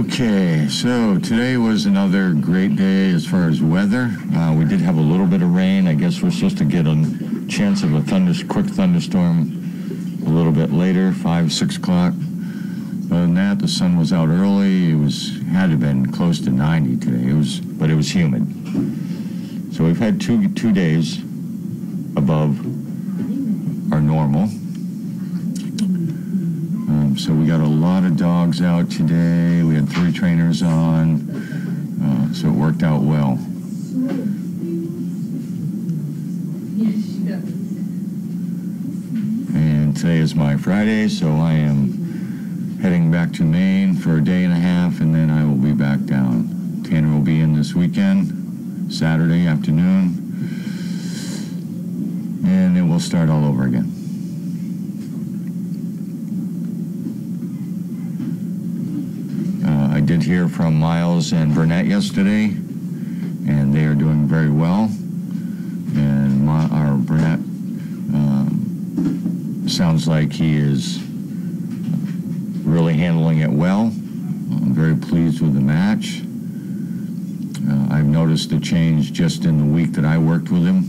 Okay, so today was another great day as far as weather. We did have a little bit of rain. I guess we're supposed to get a chance of a quick thunderstorm a little bit later, 5, 6 o'clock. Other than that, the sun was out early. It had to have been close to 90 today. But it was humid. So we've had two days above our normal. So we got a lot of dogs out today. We had 3 trainers on, so it worked out well. And today is my Friday, so I am heading back to Maine for a day and a half, and then I will be back down. Tanner will be in this weekend, Saturday afternoon, and then we'll start all over again. I did hear from Miles and Burnett yesterday, and they are doing very well. And our Burnett sounds like he is really handling it well. I'm very pleased with the match. I've noticed a change just in the week that I worked with him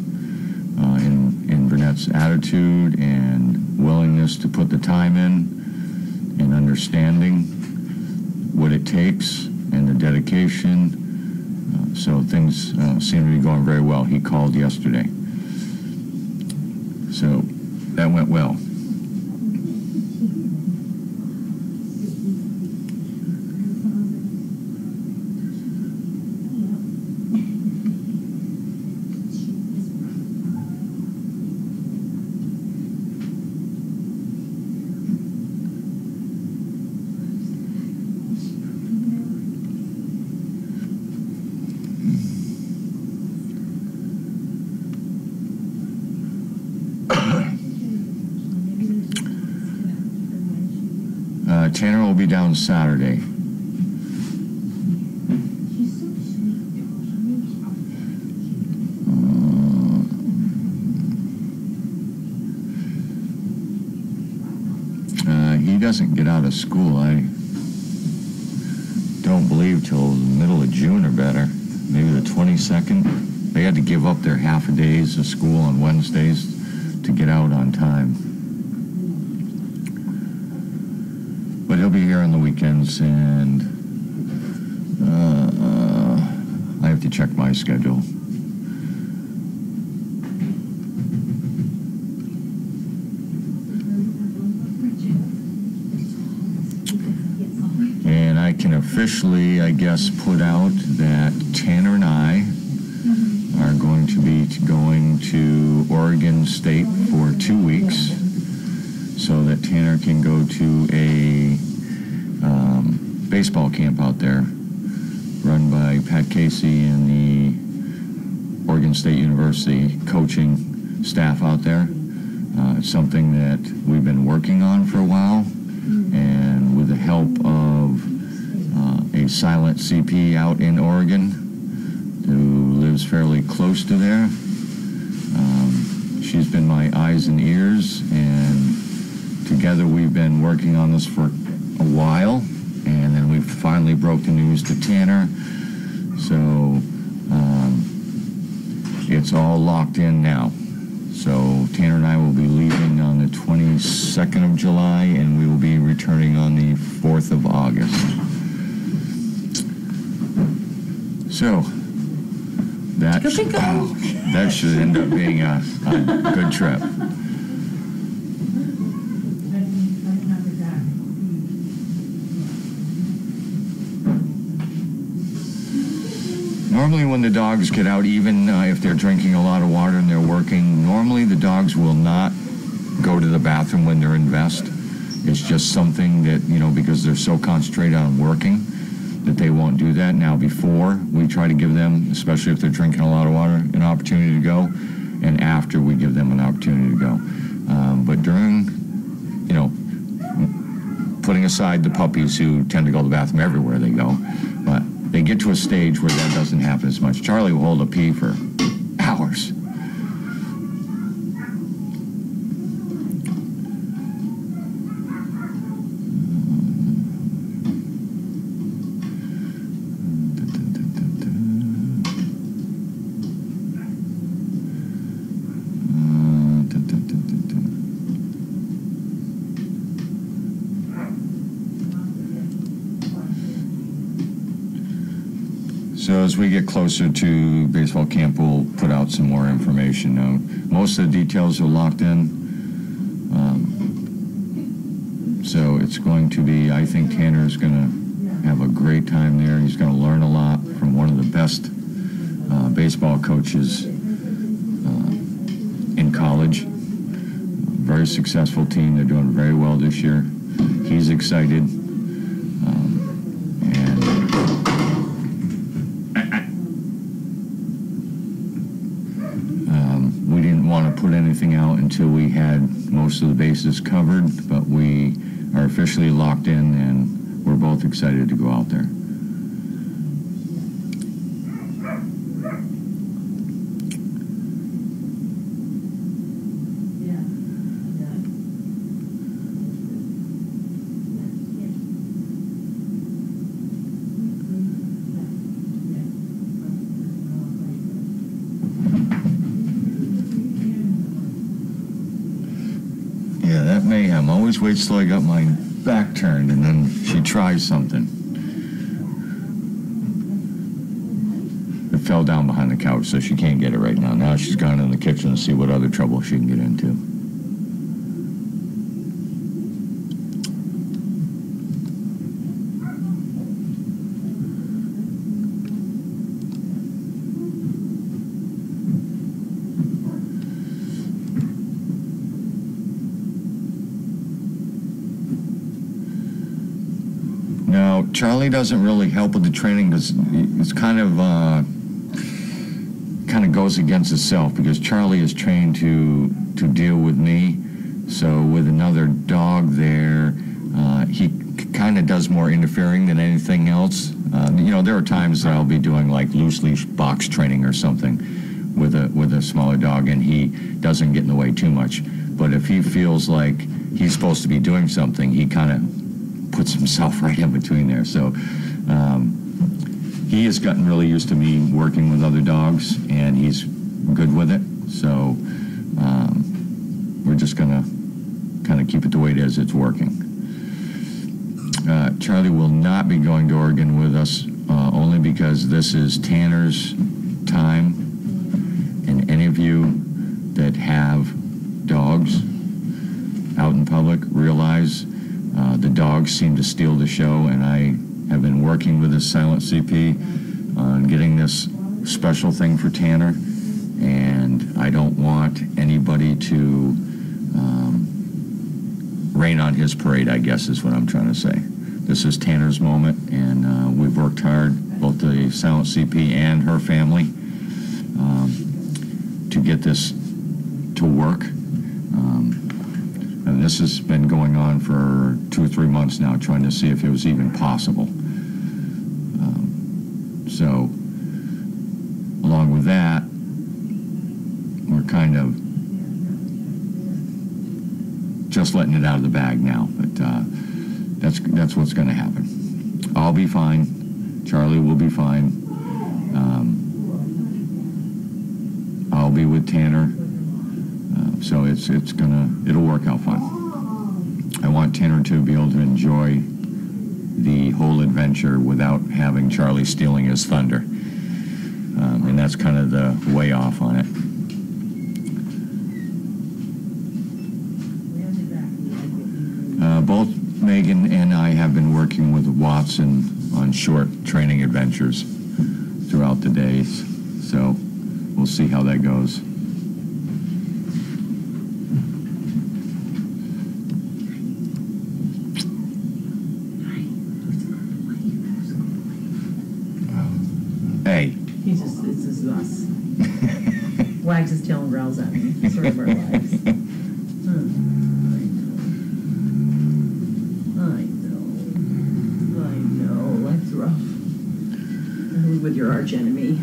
in Burnett's attitude and willingness to put the time in and understanding what it takes and the dedication. So things seem to be going very well. He called yesterday. So that went well. Tanner will be down Saturday. He doesn't get out of school, I don't believe, till the middle of June or better, maybe the 22nd. They had to give up their half a days of school on Wednesdays to get out on time. But he'll be here on the weekends, and I have to check my schedule. And I can officially, I guess, put out that Tanner and I are going to be going to Oregon State for 2 weeks, so that Tanner can go to a baseball camp out there run by Pat Casey and the Oregon State University coaching staff out there. It's something that we've been working on for a while, and with the help of a silent CP out in Oregon who lives fairly close to there. She's been my eyes and ears, and together we've been working on this for a while, and then we finally broke the news to Tanner. So it's all locked in now. So Tanner and I will be leaving on the 22nd of July, and we will be returning on the 4th of August. So that should end up being a good trip. Normally when the dogs get out, even if they're drinking a lot of water and they're working, normally the dogs will not go to the bathroom when they're in vest. It's just something that, because they're so concentrated on working, that they won't do that. Now, before, we try to give them, especially if they're drinking a lot of water, an opportunity to go, and after we give them an opportunity to go. But during, putting aside the puppies who tend to go to the bathroom everywhere they go, but they get to a stage where that doesn't happen as much. Charlie will hold a pee for hours. So as we get closer to baseball camp, we'll put out some more information. Now, most of the details are locked in. So it's going to be, I think Tanner's going to have a great time there. He's going to learn a lot from one of the best baseball coaches in college. Very successful team. They're doing very well this year. He's excited. We didn't want to put anything out until we had most of the bases covered, but we are officially locked in, and we're both excited to go out there. Yeah, that mayhem always waits till I got my back turned, and then she tries something. It fell down behind the couch, so she can't get it right now. Now she's gone in the kitchen to see what other trouble she can get into. Now, Charlie doesn't really help with the training because it's kind of goes against itself, because Charlie is trained to deal with me. So with another dog there, he kind of does more interfering than anything else. You know, there are times that I'll be doing like loose leash box training or something with a smaller dog, and he doesn't get in the way too much. But if he feels like he's supposed to be doing something, he kind of puts himself right in between there. So he has gotten really used to me working with other dogs, and he's good with it. So we're just gonna kind of keep it the way it is. It's working. Charlie will not be going to Oregon with us, only because this is Tanner's time, and any of you that have dogs out in public realize the dogs seem to steal the show, and I have been working with this silent CP on getting this special thing for Tanner, and I don't want anybody to rain on his parade, I guess is what I'm trying to say. This is Tanner's moment, and we've worked hard, both the silent CP and her family, to get this to work. And this has been going on for 2 or 3 months now, trying to see if it was even possible. So, along with that, we're kind of just letting it out of the bag now. But that's what's going to happen. I'll be fine. Charlie will be fine. I'll be with Tanner. So it'll work out fine. I want Tanner to be able to enjoy the whole adventure without having Charlie stealing his thunder. And that's kind of the way off on it. Both Megan and I have been working with Watson on short training adventures throughout the days. So we'll see how that goes. Hey. This is us. Wags his tail and growls at me. Sort of our lives. I know. Life's rough. Who with your arch enemy?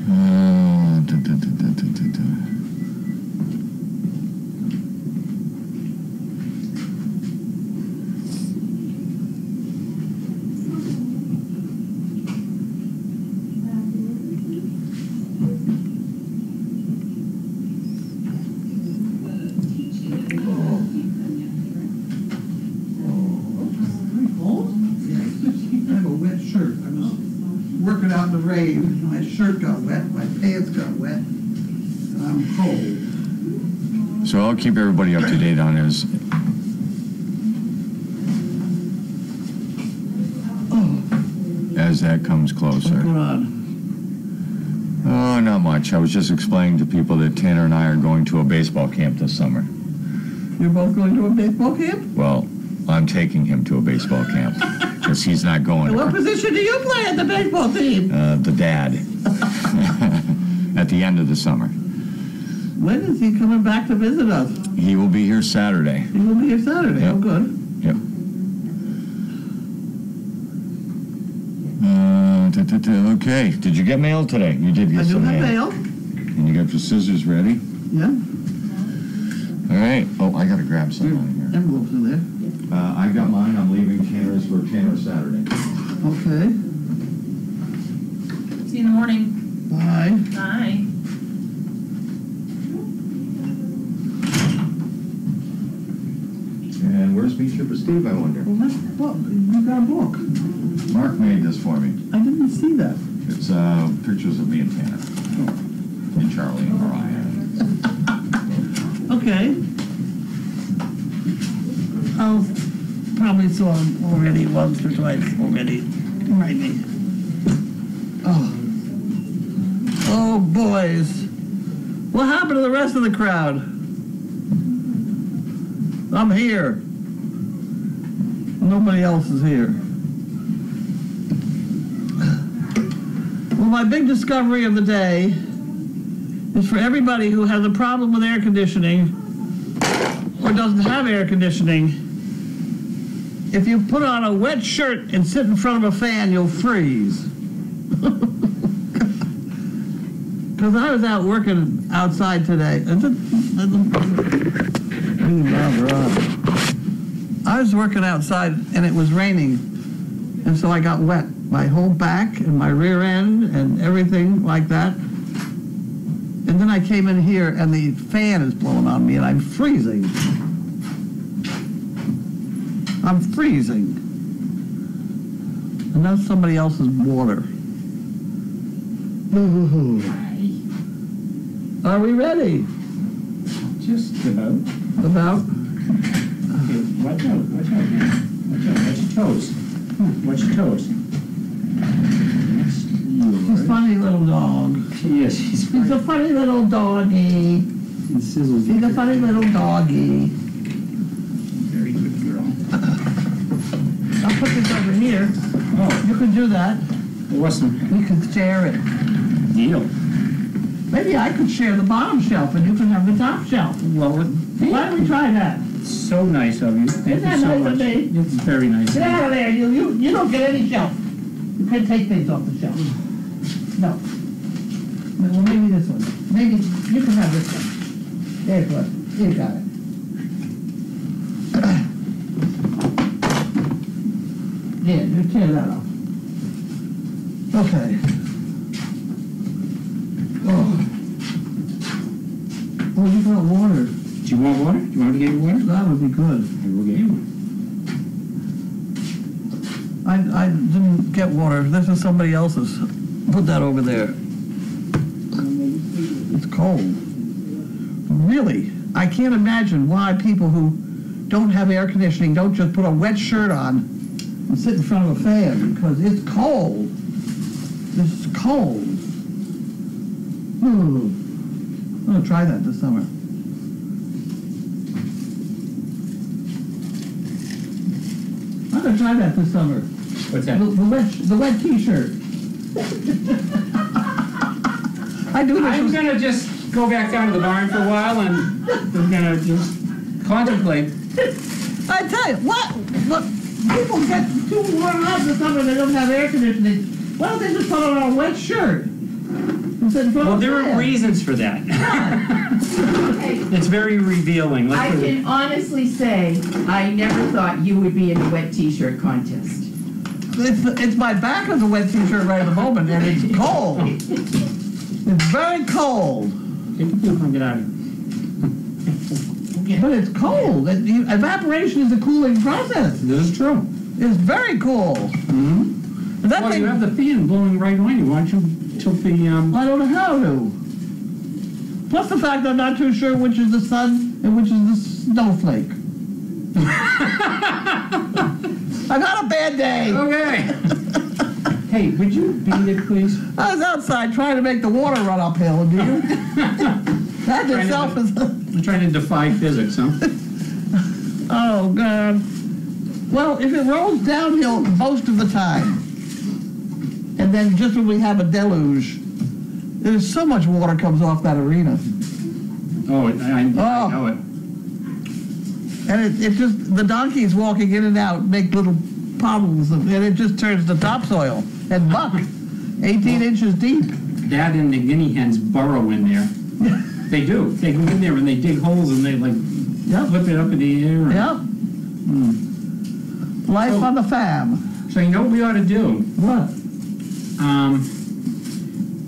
Working out in the rain. My shirt got wet, my pants got wet, and I'm cold. So I'll keep everybody up to date on his. As that comes closer. What's going on? Oh, not much. I was just explaining to people that Tanner and I are going to a baseball camp this summer. You're both going to a baseball camp? Well, I'm taking him to a baseball camp because he's not going. What position do you play at the baseball team? The dad. At the end of the summer. When is he coming back to visit us? He will be here Saturday. He will be here Saturday. Yep. Oh, good. Yep. Okay. Did you get mail today? You did get I do some have mail. mail. And you got your scissors ready? Yeah. All right. Oh, I got to grab some out of here. Envelopes in there. I got mine. I'm leaving Tanner's for Tanner Saturday. Okay. See you in the morning. Bye. Bye. And where's Beach for Steve, I wonder? Well, that's book. You got a book. Mark made this for me. I didn't see that. It's pictures of me and Tanner. And Charlie and Mariah. Okay. I'll probably saw him already once or twice already. Right me. Oh. Oh, boys. What happened to the rest of the crowd? I'm here. Nobody else is here. Well, my big discovery of the day is for everybody who has a problem with air conditioning or doesn't have air conditioning. If you put on a wet shirt and sit in front of a fan, you'll freeze. Because I was out working outside today. I was working outside and it was raining. And so I got wet. My whole back and my rear end and everything like that. And then I came in here and the fan is blowing on me and I'm freezing. I'm freezing. And that's somebody else's water. Are we ready? Just about. About? Okay, watch out, watch out, man. Watch out, watch your toes. Watch your toes. He's a funny little dog. Yes, he's He's a funny little doggy. He sizzles. He's a funny little doggy. Very good girl. I'll put this over here. Oh, You can do that. awesome. We can share it. Deal. Maybe I could share the bottom shelf and you can have the top shelf. Well, Why don't we try that? so nice of you. Thank that you so nice of much. me? It's very nice. Get out of there. You don't get any shelf. You can't take things off the shelf. No. Well, maybe this one. Maybe you can have this one. There's one. You got it. Yeah, you tear that off. Okay. Oh. Oh, you got water. Do you want water? Do you want me to get you water? That would be good. I will get you one. I didn't get water. This is somebody else's. Put that over there. It's cold. Really, I can't imagine why people who don't have air conditioning don't just put a wet shirt on and sit in front of a fan because it's cold. This is cold. I'm going to try that this summer. I'm going to try that this summer. What's that? The wet T-shirt. I do this. I'm gonna just go back down to the barn for a while and we're gonna just contemplate. I tell you, what people get too warm up in the summer they don't have air conditioning. Why don't they just put on a wet shirt? Well, there are reasons for that. It's very revealing. I can honestly say, I never thought you would be in the wet T-shirt contest. It's my back of the wet T-shirt right at the moment, and it's cold. It's very cold. Get out of here. But it's cold. Evaporation is a cooling process. This is true. It's very cool. Mm-hmm. And That Well, thing, you have the fan blowing right on you. Why don't you tilt the, I don't know how to. Plus the fact I'm not too sure which is the sun and which is the snowflake. I got a bad day. Okay. Hey, would you beat it, please? I was outside trying to make the water run uphill, do you? That itself is... I'm trying to defy physics, huh? Oh, God. Well, if it rolls downhill most of the time, and then just when we have a deluge, there's so much water comes off that arena. Oh, I know it. And it just, the donkeys walking in and out make little puddles, and it just turns to topsoil and muck, 18 inches deep. That and the guinea hens burrow in there. They do. They go in there and they dig holes and they like flip it up in the air. Yep. Life on the farm. So you know what we ought to do? What?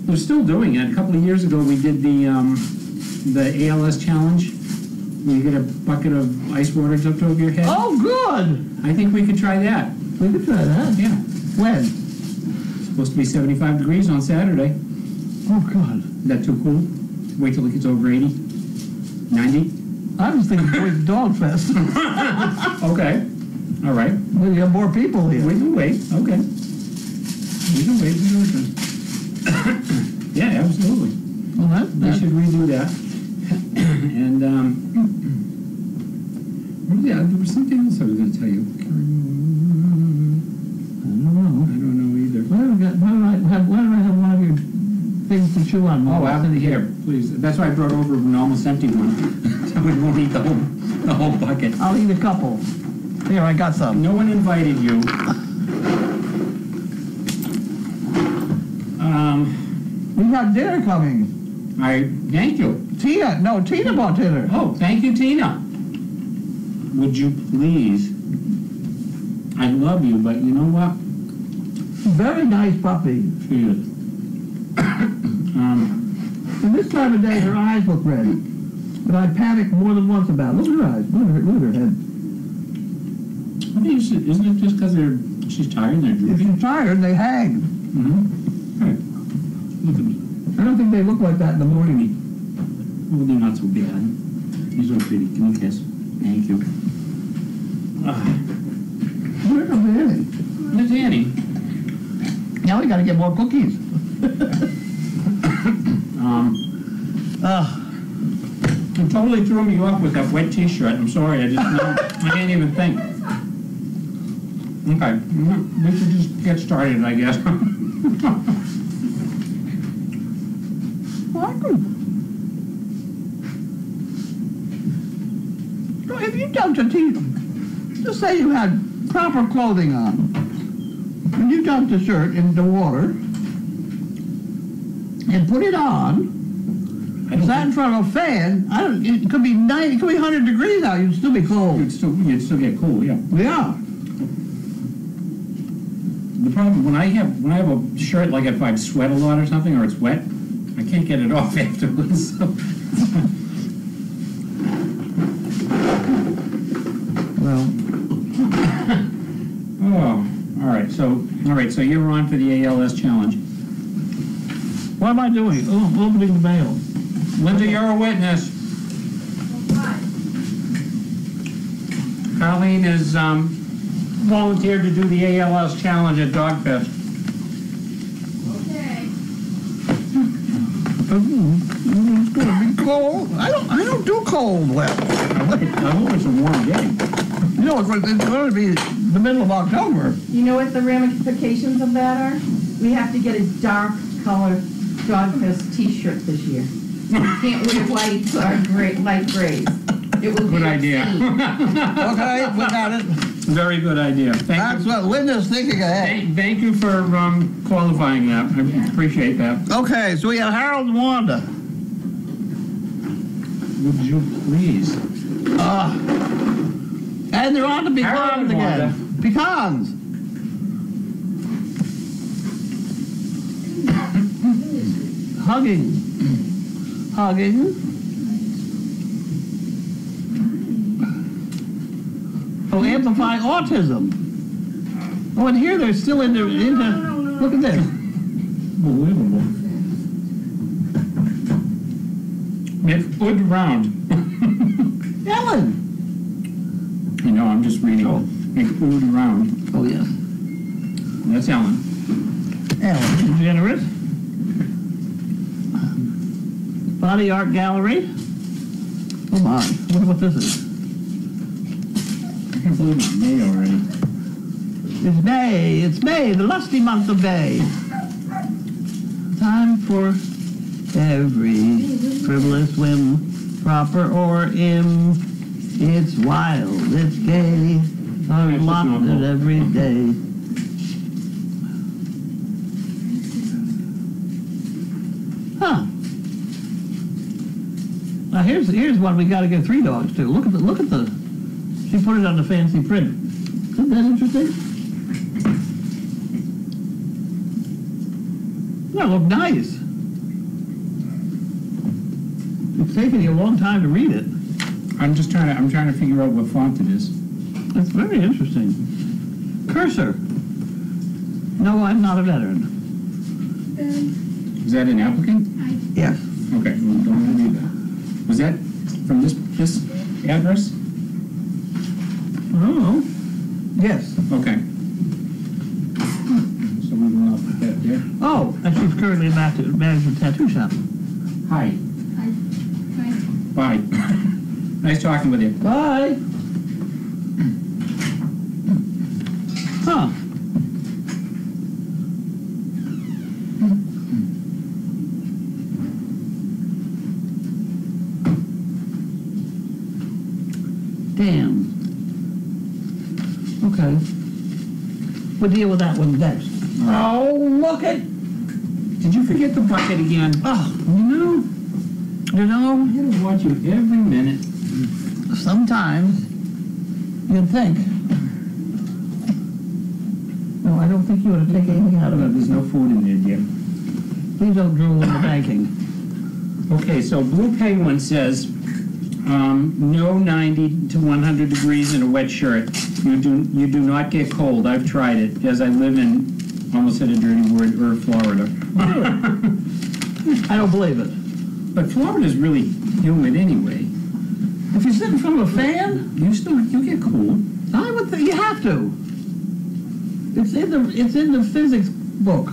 We're still doing it. A couple of years ago we did the ALS challenge. You get a bucket of ice water dumped over your head. Oh, good. I think we could try that. We could try that. Yeah. When? It's supposed to be 75 degrees on Saturday. Oh, God. Is that too cool? Wait till it gets over 80? 90? I was thinking going to Dog Fest. Okay. All right. Well, you have more people here. We can wait. Okay. We can wait. Yeah, absolutely. Well, We should redo that. And, yeah, there was something else I was going to tell you. I don't know either. Why do I have one of your things to chew on? Oh, out of here, please. That's why I brought over an almost empty one. So we won't eat the whole bucket. I'll eat a couple. Here, I got some. No one invited you. We got dinner coming. Thank you. Tina bought dinner. Oh, thank you, Tina. Would you please? I love you, but you know what? Very nice puppy. She is. And this time of day, her eyes look red. But I panicked more than once about it. Look at her eyes. Look at her head. I think isn't it just because she's tired and they're If droopy? she's tired, they hang. Hey, look at me. I don't think they look like that in the morning. Well, they're not so bad. You're so pretty. Can you kiss? Thank you. Where's Annie? There's Annie. Now we got to get more cookies. You totally threw me off with that wet T-shirt. I'm sorry. I can't even think. Okay, we should just get started, I guess. If you dumped a T-shirt, just say you had proper clothing on, and you dumped a shirt into water, and put it on, sat in front of a fan, it could be 90, it could be 100 degrees out, you'd still be cold. You'd still get cool, yeah. Yeah. The problem when I have a shirt, like if I sweat a lot or something, or it's wet, I can't get it off afterwards. Well. Oh, all right. So you're on for the ALS challenge. What am I doing? Oh, I'm opening the mail. Linda, you're a witness. Carlene is volunteered to do the ALS challenge at Dogfest. Okay. It's going to be cold. I don't do cold well. I hope it's a warm day. You know, it's going to be the middle of October. You know what the ramifications of that are? We have to get a dark color Dogfest T-shirt this year. Can't wear white or light grays. It will Good be idea. Okay, we got it. Very good idea. That's what Linda's thinking ahead. Thank you for qualifying that. I appreciate that. Okay, so we have Harold and Wanda. Would you please? And they're on the pecans Harold and again. Pecans. Hugging. Oh, amplifying autism. Oh, and here they're still into Look at this. Unbelievable. It's good round. Ellen. You know, I'm just reading. Oh. Make food round. Oh, yes. That's Ellen. Ellen, generous. Body Art Gallery. Oh my, I wonder what this is. I can't believe it's May already. It's May, the lusty month of May. Time for every frivolous whim, proper or im. It's wild, it's gay, unlocked every day. Huh. Now here's one we got to give 3 dogs to. Look at the. She put it on the fancy print. Isn't that interesting? That look nice. It's taking you a long time to read it. I'm trying to figure out what font it is. It's very interesting. Cursor. No, I'm not a veteran. Is that an applicant? Yes. Okay, well, don't read that. Was that from this address? I don't know. Yes. Okay. So we will not put that there. Oh, and she's currently managing a tattoo shop. Hi. Bye. Nice talking with you. Bye. Huh. Damn. Okay. We'll deal with that one next. Oh, look at. Did you forget the bucket again? Oh, you know, I had to watch you every minute. sometimes you'd think. No, I don't think you ought to take anything out of it. There's no food in there, dear. Please don't drool in the banking. Okay, so Blue Penguin says, no 90 to 100 degrees in a wet shirt. You do not get cold. I've tried it, as I live in, almost said a dirty word, Florida. I don't believe it. But Florida's really humid anyway. If you sit in front of a fan, You get cool. I would think you have to. It's in the physics book.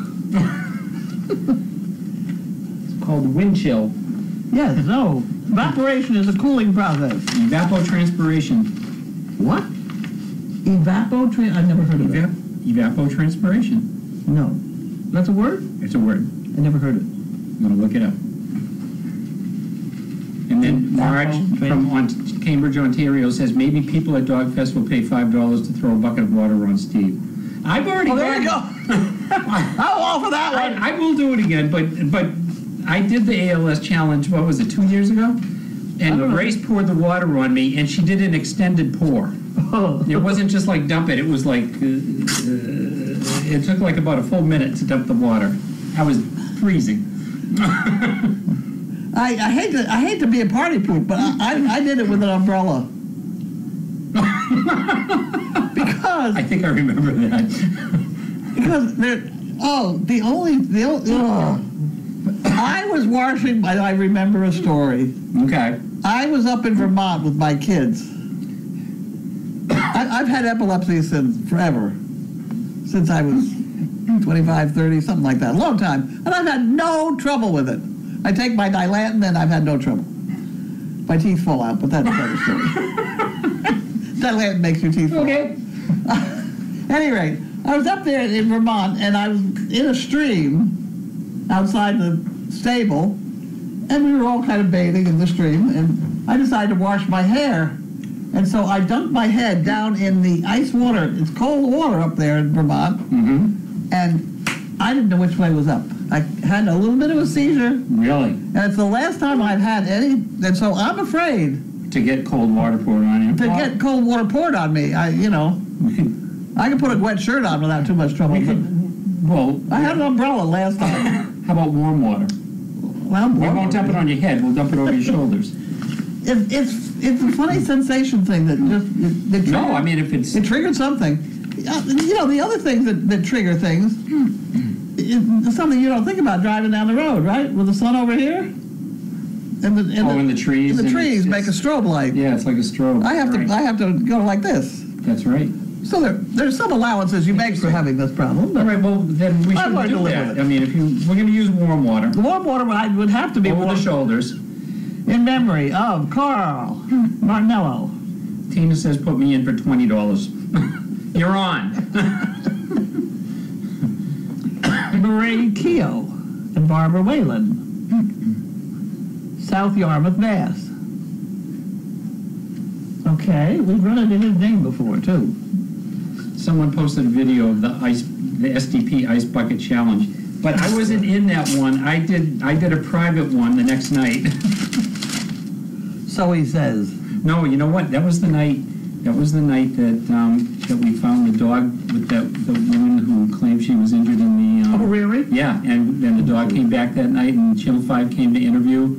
It's called wind chill. Yes, no. Evaporation is a cooling process. Evapotranspiration. What? I've never heard of that. Evapotranspiration. No. That's a word? It's a word. I never heard it. I'm going to look it up. And then Marge from Cambridge, Ontario says, maybe people at Dogfest will pay $5 to throw a bucket of water on Steve. I've already There you go. I'll offer that one. I will do it again, but I did the ALS challenge, what was it, 2 years ago? And Grace poured the water on me, and she did an extended pour. Oh. It wasn't just like dump it, it was like, it took like about a full minute to dump the water. I was freezing. I hate to be a party poop, but I did it with an umbrella. Because I think I remember that. because I was washing. I remember a story. Okay. I was up in Vermont with my kids. I've had epilepsy since forever, since I was 25, 30, something like that, a long time, and I've had no trouble with it. I take my Dilantin and I've had no trouble. My teeth fall out, but that's another story. Dilantin makes your teeth fall out. Okay. At any rate, I was up there in Vermont, and I was in a stream outside the stable, and we were all kind of bathing in the stream, and I decided to wash my hair. And so I dunked my head down in the ice water. It's cold water up there in Vermont, and I didn't know which way was up. I had a little bit of a seizure. Really? And it's the last time I've had any, and so I'm afraid To get cold water poured on you. to get cold water poured on me. I could put a wet shirt on without too much trouble. Well, I had an umbrella last time. how about warm water? Well, We won't dump it on your head, we'll dump it over your shoulders. It's a funny sensation thing that just it No, I mean, if it's... it triggered something. The other things that trigger things it's something you don't think about driving down the road, right? With the sun over here? And the trees. And the trees make a strobe light. Yeah, it's like a strobe. I have to go like this. That's right. So there's some allowances you make for having this problem. All right, well, then we I've should learned to do live that. with it. I mean, we're going to use warm water. The warm water would have to be Over the shoulders. in memory of Carl Martinello. Tina says put me in for $20. You're on. Marie Keogh and Barbara Whalen. South Yarmouth, Mass. Okay, we've run into his name before, too. Someone posted a video of the SDP Ice Bucket Challenge. But I wasn't in that one. I did a private one the next night. So he says. No, you know what? That was the night that that we found the dog with the woman who claimed she was injured in the Oh, really? Yeah, and then the dog came back that night, and Channel 5 came to interview,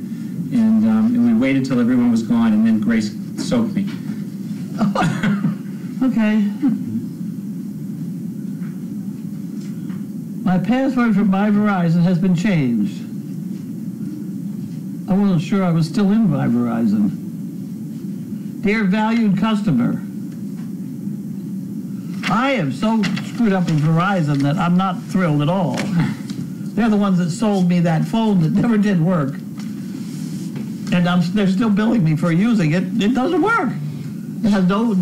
and we waited till everyone was gone, and then Grace soaked me. Okay. My password for my Verizon has been changed. I wasn't sure I was still in my Verizon. Dear valued customer, I am so screwed up with Verizon that I'm not thrilled at all. They're the ones that sold me that phone that never did work. And they're still billing me for using it. It doesn't work. It has no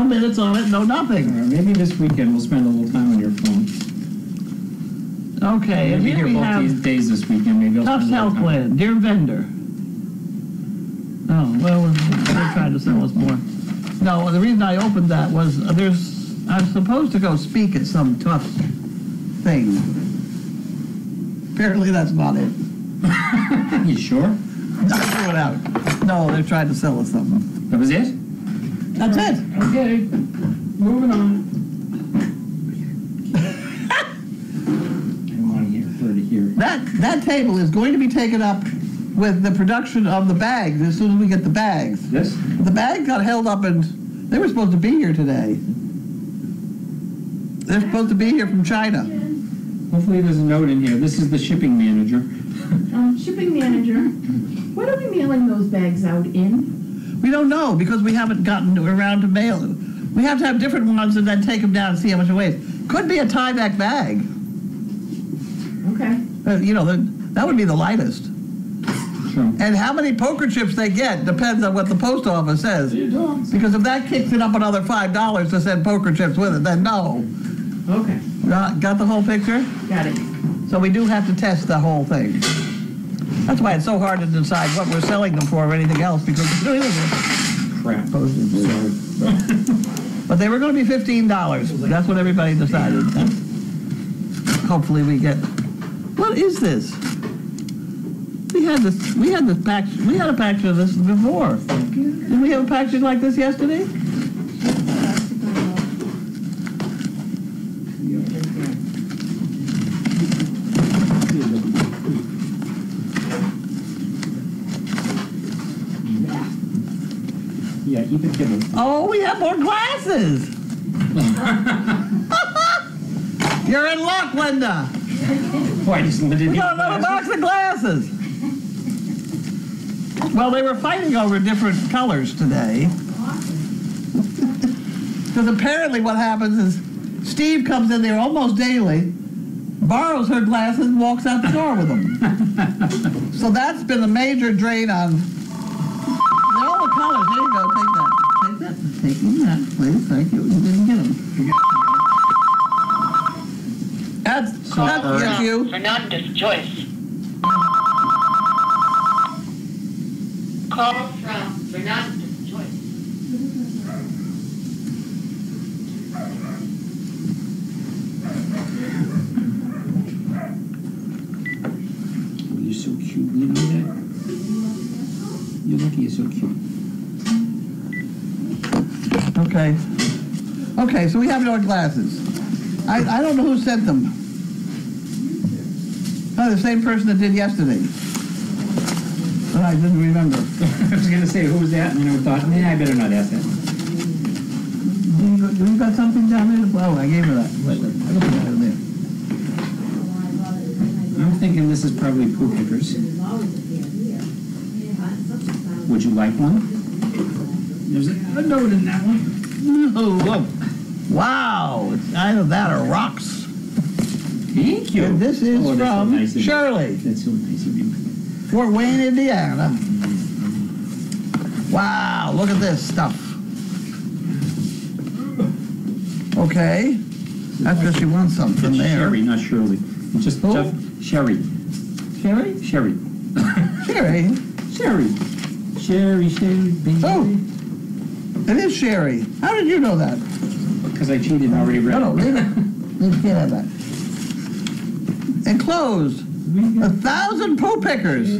minutes on it, no nothing. Maybe this weekend we'll spend a little time on your phone. Okay, and Maybe here we both have these days this weekend. Maybe I'll Tufts spend a little Health time. Plan, dear vendor. Oh, well, they're trying to sell us more. No, the reason I opened that was I'm supposed to go speak at some Tufts thing. Apparently that's not it. You sure? I threw it out. No, they're trying to sell us something. That was it? That's it. Okay, moving on. I want her to hear. That table is going to be taken up with the production of the bags as soon as we get the bags. This? The bags got held up and they were supposed to be here today. They're supposed to be here from China. Hopefully there's a note in here. This is the shipping manager. Shipping manager, what are we mailing those bags out in? We don't know because we haven't gotten around to mail it. We have to have different ones and then take them down and see how much it weighs. Could be a tie-back bag. Okay. That would be the lightest. Sure. And how many poker chips they get depends on what the post office says. Because if that kicks it up another $5 to send poker chips with it, then no. Okay, Got the whole picture? got it. So we do have to test the whole thing. That's why it's so hard to decide what we're selling them for or anything else, because Crap. but they were going to be $15. That's what everybody decided. Hopefully we get. What is this? We had this package. We had a package of this before. Didn't we have a package like this yesterday? Yeah, keep it kibble. Oh, we have more glasses. You're in luck, Linda. Boy, I just didn't We got another box of glasses. Well, they were fighting over different colors today. Because apparently what happens is Steve comes in there almost daily, borrows her glasses, and walks out the door with them. So that's been a major drain on... They're all the colors. There you go. Take that. Take that. Take that, please. Thank you. You didn't get them. That's you. Fernandez Joyce. Call from Fernandez Joyce. You're so cute. You know that? You're lucky you're so cute. Okay, so we have our glasses. I don't know who sent them. Oh, the same person that did yesterday. But I didn't remember. I was going to say, who was that? And then I thought, I better not ask that. You got something down there? Oh, I gave her that. Wait, I don't think I have it there. This is probably poo pickers. Would you like one? There's a note in that one. Oh, whoa. Wow, it's either that or rocks. Thank you. And this is Oh, that's so from nice of you. Shirley, That's so nice of you. Fort Wayne, Indiana. Wow, look at this stuff. Okay, that's because she wants something It's there. Sherry, not Shirley. It's just Who? Sherry. Sherry? Sherry. Sherry? Sherry. Sherry, baby. Oh, it is Sherry. How did you know that? Because I cheated and already read No, it. leave it. You can't have that. Enclosed, 1,000 poo pickers.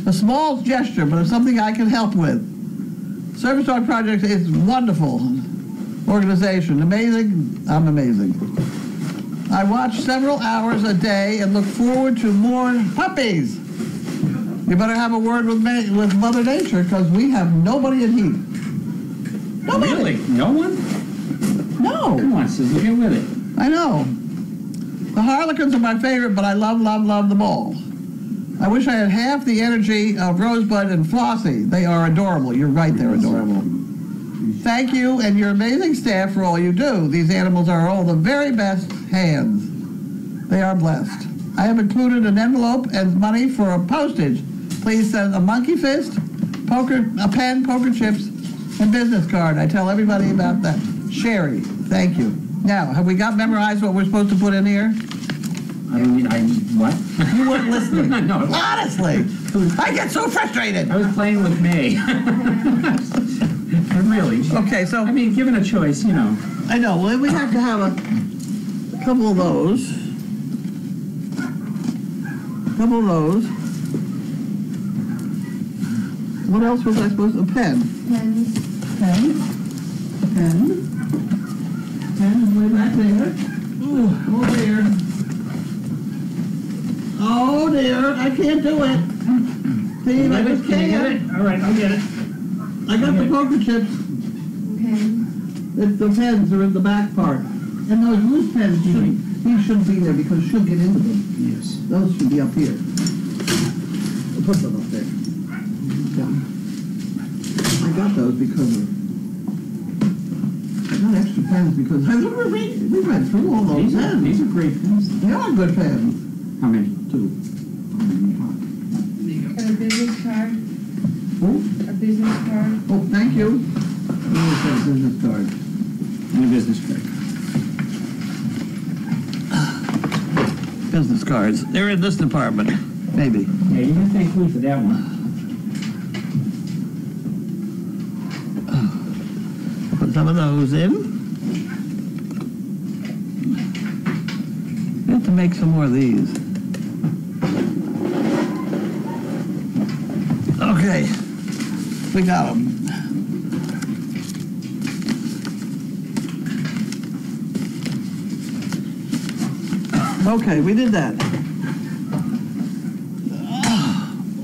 A small gesture, but it's something I can help with. Service Dog Project is wonderful organization. Amazing. I'm amazing. I watch several hours a day and look forward to more puppies. You better have a word with Mother Nature because we have nobody in heat. Nobody. Really? No one? No. Come on, Sizzle, get with it. I know. The Harlequins are my favorite, but I love them all. I wish I had half the energy of Rosebud and Flossie. They are adorable. You're right, they're adorable. Thank you and your amazing staff for all you do. These animals are all the very best hands. They are blessed. I have included an envelope and money for a postage. Please send a monkey fist, a pen, poker chips, and business card. I tell everybody about that. Sherry, thank you. Now, have we got memorized what we're supposed to put in here? What? You weren't listening. No. Honestly, I get so frustrated. I was playing with May. Really. Okay, so I mean, given a choice, you know. I know. Well, we have to have a couple of those. What else was I supposed to? A pen. Pen. Way back there. Oh dear. Oh dear. I can't do it. Steve, I just Can you get can't. it? All right, I'll get it. I got the poker chips. The pens are in the back part. And those loose pens, these shouldn't be there because she'll get into them. Yes. Those should be up here. We'll put them up there. Yeah. I got those because of... I got extra pens because we read through all those pens. These are great pens. They are good pens. How many? 2. And a business card, Oh, a business card. oh, thank you. Here's a business card. And a business card. Business cards. They're in this department. Maybe. Yeah, you can thank me for that one. Put some of those in. We have to make some more of these. Okay. We got them. Okay, we did that.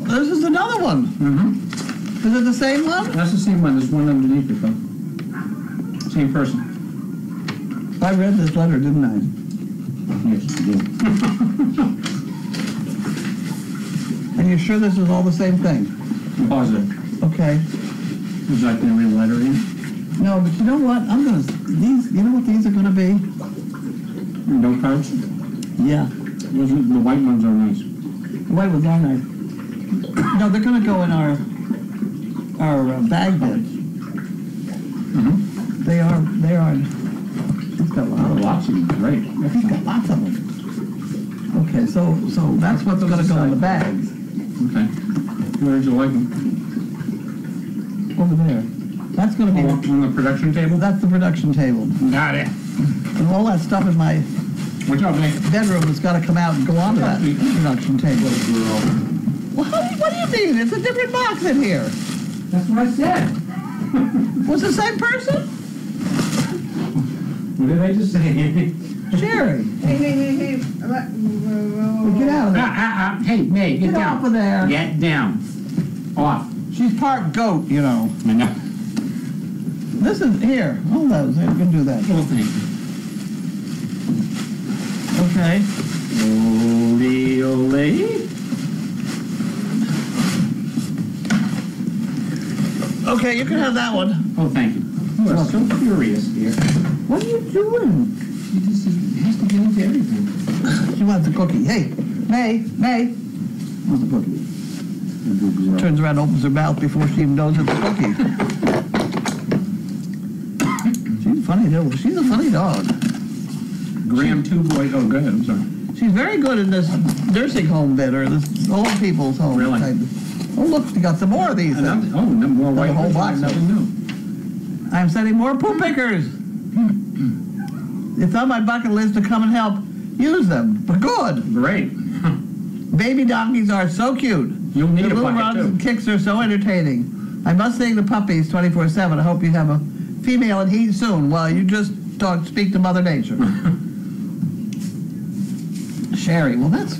This is another one. Mm-hmm. Is it the same one? That's the same one. There's one underneath it, though. Same person. I read this letter, didn't I? Yes, you did. And you're sure this is all the same thing? Positive. Okay. Would you like me to read the letter in? No, but you know what? You know what these are gonna be? No cards? Yeah. The white ones are nice. The white ones are nice. No, they're gonna go in our bag beds. Mm-hmm. They are, he's got Lots of them, great. He's got lots of them. Okay, so that's what's gonna go in the bags. Okay. Where did you like them? Over there. That's gonna be, On the production table? that's the production table. Got it. And all that stuff in my What's up, Nick? bedroom has gotta come out and go onto that production table. Well, what do you mean? It's a different box in here. That's what I said. Was it the same person? What did I just say? Sherry. Hey. Get out of there. Hey, May, get Get down. off of there. Get down. Off. She's part goat, you know. I know. This is here. All those. You can do that. Well, thank you. Okay. Ole, ole, See? Okay, you can have that one. Oh, thank you. You are so curious, dear. What are you doing? She just has to get into everything. She wants a cookie. Hey, May, wants a cookie. Turns around, opens her mouth before she even knows it's a cookie. She's a funny dog. Graham two boys. Oh, good. I'm sorry. She's very good in this nursing home bed or this old people's home. Really? Type. Oh, look, she got some more of these. Another, oh, no more white. A whole box. Nothing new. I'm sending more poop pickers. It's on my bucket list to come and help use them. But good. Great. Baby donkeys are so cute. You'll need the a little bucket runs too. and kicks are so entertaining. I must sing the puppies 24/7. I hope you have a female in heat soon. Well, you just speak to Mother Nature. Sherry, well that's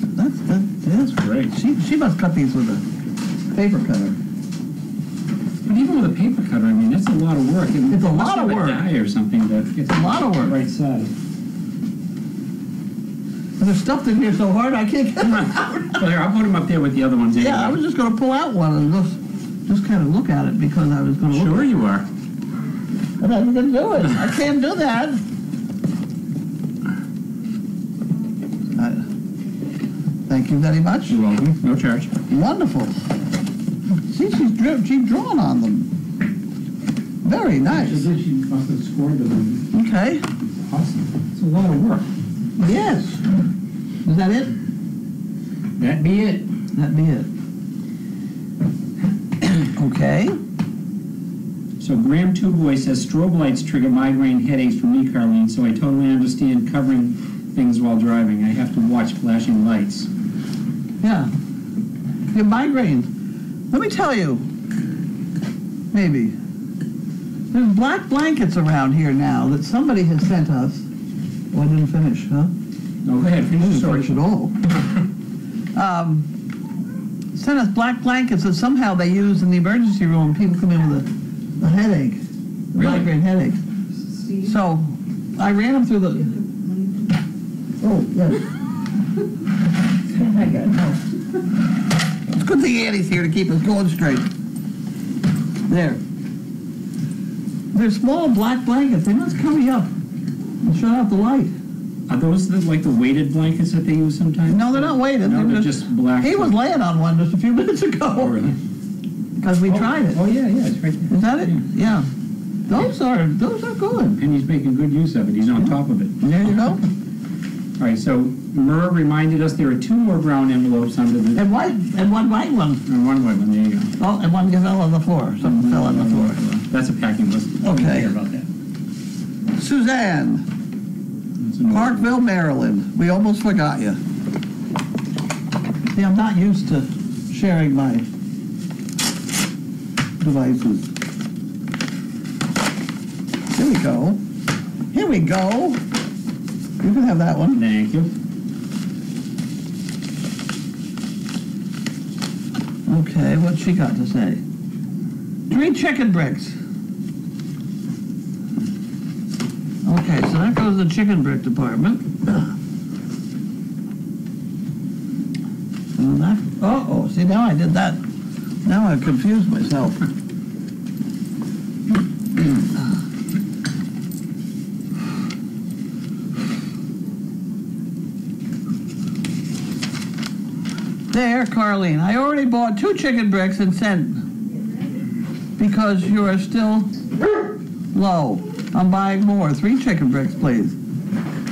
Great. She must cut these with a paper cutter. But even with a paper cutter, I mean, that's a lot of work. It's a lot of Must have work. a die or something to get a lot of work. Right side. And they're stuffed in here so hard I can't get them out. Well, here, I'll put them up there with the other ones. Yeah, I was just going to pull out one and just kind of look at it because I was going to look. Sure you are. But I didn't do it. I can't do that. Thank you very much. You're welcome. No charge. Wonderful. See, she's drawn on them. Very nice. She must have scored them. Okay. Awesome. It's a lot of work. Yes. Is that it? That be it. That be it. Okay. So Graham Two Boy says strobe lights trigger migraine headaches for me, Carlene, so I totally understand covering things while driving. I have to watch flashing lights. Yeah. Your migraine. Let me tell you. Maybe. There's black blankets around here now that somebody has sent us. Oh, I didn't finish, huh? No, go ahead. I Finish the didn't story. finish at all. Sent us black blankets that somehow they use in the emergency room. People come in with a headache, a Really? migraine headache. So I ran them through the. Oh, yes. I got it. Oh. It's a good thing Annie's here to keep us going straight. There. They're small black blankets. They must cover you up and shut out the light. Are those like the weighted blankets that they use sometimes? No, they're not weighted. No, they're just black. He was laying on one just a few minutes Oh, ago really? because we tried it. Oh, yeah, it's right there. Is that it? Yeah. Those are good. And he's making good use of it. He's on top of it. There you go. All right, so Murr reminded us there are 2 more brown envelopes under the... And one white one. And one white one, there you go. Oh, and one fell on the floor. Something fell on the floor. That's a packing list. Okay. Don't care about that. Suzanne, That's another one. Parkville, Maryland. We almost forgot you. See, I'm not used to sharing my devices. Here we go. Here we go. You can have that one. Thank you. Okay, what's she got to say? 3 chicken bricks. Okay, so that goes to the chicken brick department. And that, uh-oh, see, now I did that. Now I've confused myself. There, Carlene, I already bought 2 chicken bricks and sent because you are still low. I'm buying more. 3 chicken bricks, please.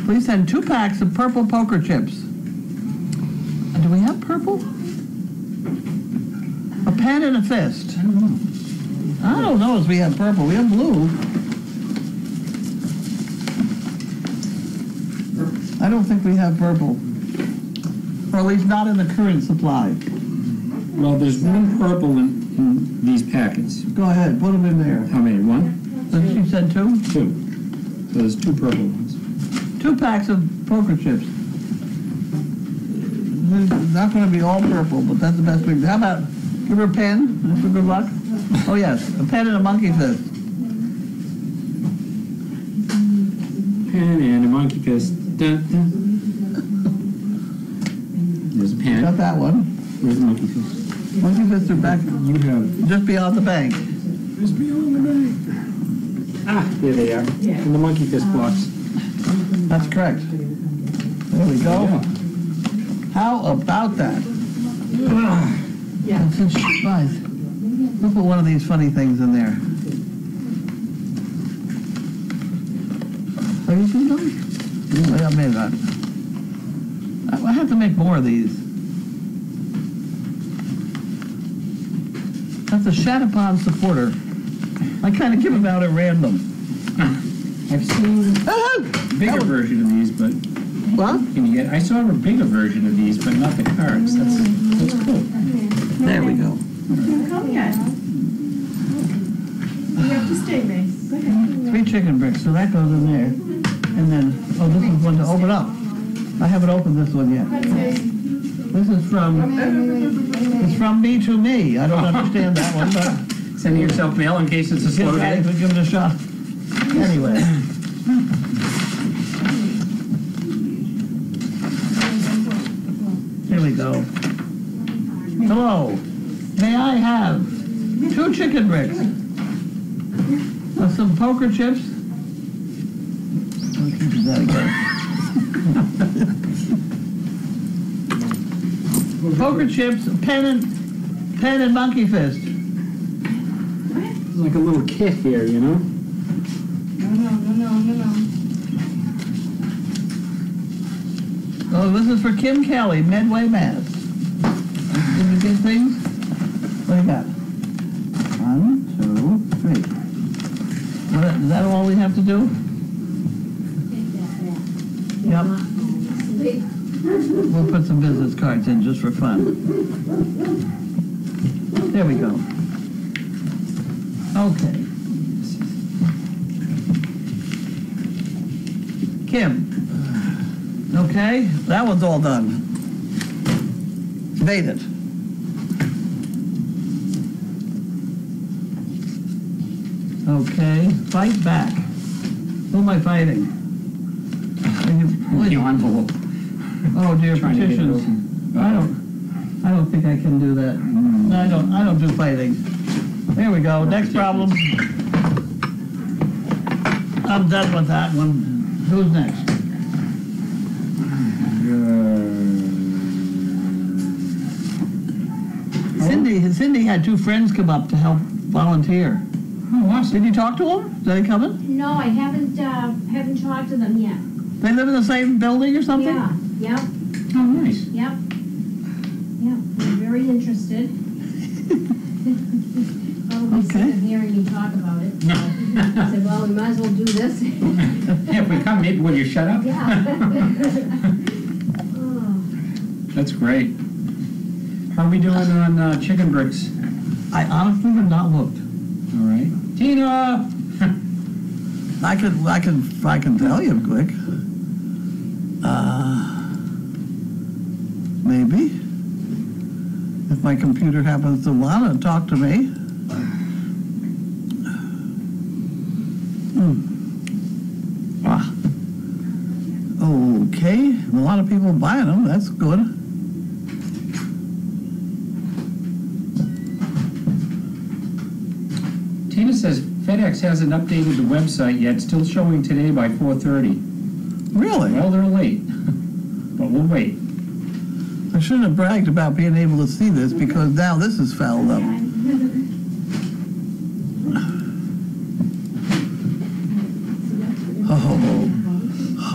Please send 2 packs of purple poker chips. Do we have purple? A pen and a fist. I don't know if we have purple. We have blue. I don't think we have purple. Or at least not in the current supply. Well, there's one purple in these packets. Go ahead, put them in there. How many? 1? She said 2? 2. So there's 2 purple ones. 2 packs of poker chips. It's not going to be all purple, but that's the best we can do. How about, give her a pen, that's for good luck. Oh yes, a pen and a monkey fist. Pen and a monkey fist. Dun, dun. There's a pen. got that one. Where's the monkey fist? Monkey fists are back You have. just beyond the bank. Just beyond the bank. Ah, there they are. In the monkey fist box. That's correct. There we go. Yeah. How about that? Yeah. And since she buys, we'll put one of these funny things in there. Have you seen those? I made that. I have to make more of these. That's a Shatterpond supporter. I kind of give them out at random. I've seen a bigger version of these, but What? can you get? I saw a bigger version of these, but not the cards. That's cool. There we go. Come yet. You have to stay, Mace. Go ahead. 3 chicken bricks, so that goes in there. And then, oh, this is one to open up. I haven't opened this one yet. This is it's from me to me. I don't understand that one, but Sending yourself mail in case it's a slow day. give it a shot. Anyway. Here we go. Hello. May I have 2 chicken bricks? Some poker chips? I'll keep that again. Poker chips, pen and monkey fist. It's like a little kit here, you know? No. Oh, this is for Kim Kelly, Medway, Mass. Did you get things? What do you got? 1, 2, 3. Is that all we have to do? Yep. We'll put some business cards in just for fun. There we go. Okay. Kim. Okay, that one's all done. Made it. Okay, fight back. Who am I fighting? The envelope. Oh dear, Trying to get it petitions. open. I don't think I can do that. I don't do fighting. There we go. Next problem. I'm done with that one. Who's next? Cindy had 2 friends come up to help volunteer. Oh, awesome. Did you talk to them? Are they coming? No, I haven't talked to them yet. They live in the same building or something? Yeah, yep, Oh, nice. yep. Yep, they're very interested. Probably sick Okay. of hearing me talk about it. So I said, well, we might as well do this. Yeah, if we come, maybe will you shut up? Yeah. Oh. That's great. How are we doing on chicken bricks? I honestly have not looked. All right. Tina! I can tell you quick. Maybe. If my computer happens to want to talk to me. Okay, a lot of people buying them, that's good. Tina says FedEx hasn't updated the website yet, still showing today by 4:30. Really? Well, they're late, but we'll wait. I shouldn't have bragged about being able to see this because now this is fouled up.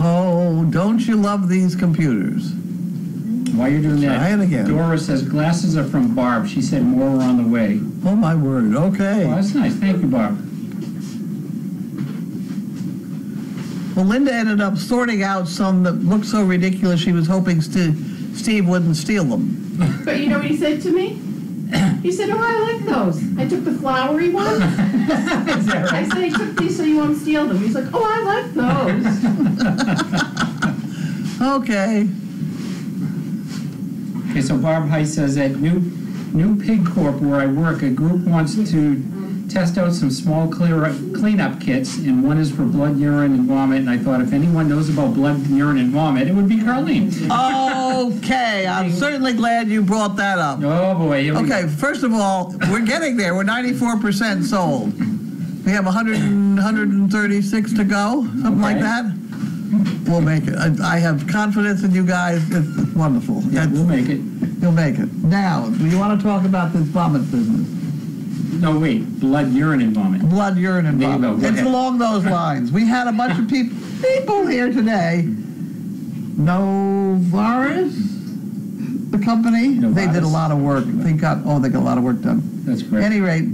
Oh, don't you love these computers? While you're doing that, Try it again. Dora says glasses are from Barb. She said more are on the way. Oh my word, Oh, okay. that's nice. Thank you, Barb. Well, Linda ended up sorting out some that looked so ridiculous she was hoping Steve wouldn't steal them. But you know what he said to me? He said, oh, I like those. I took the flowery ones. Is that I right? said, I took these so you won't steal them. He's like, oh, I like those. Okay. Okay, so Barb Heiss says at New Pig Corp where I work, a group wants to test out some small cleanup kits, and one is for blood, urine, and vomit. And I thought if anyone knows about blood, urine, and vomit, it would be Carlene. Okay, I'm certainly glad you brought that up. Oh boy. Here we go. Okay, first of all, we're getting there. We're 94% sold. We have 136 to go, something like that. We'll make it. I have confidence in you guys. It's wonderful. Yeah, we'll make it. You'll make it. Now, do you want to talk about this vomit business? No, wait. Blood, urine, and vomit. Blood, urine, and There you vomit. go. Go It's ahead. along those lines. We had a bunch of people here today. Novartis, the company, they did a Novartis. lot of work. They got a lot of work done. That's great. At any rate,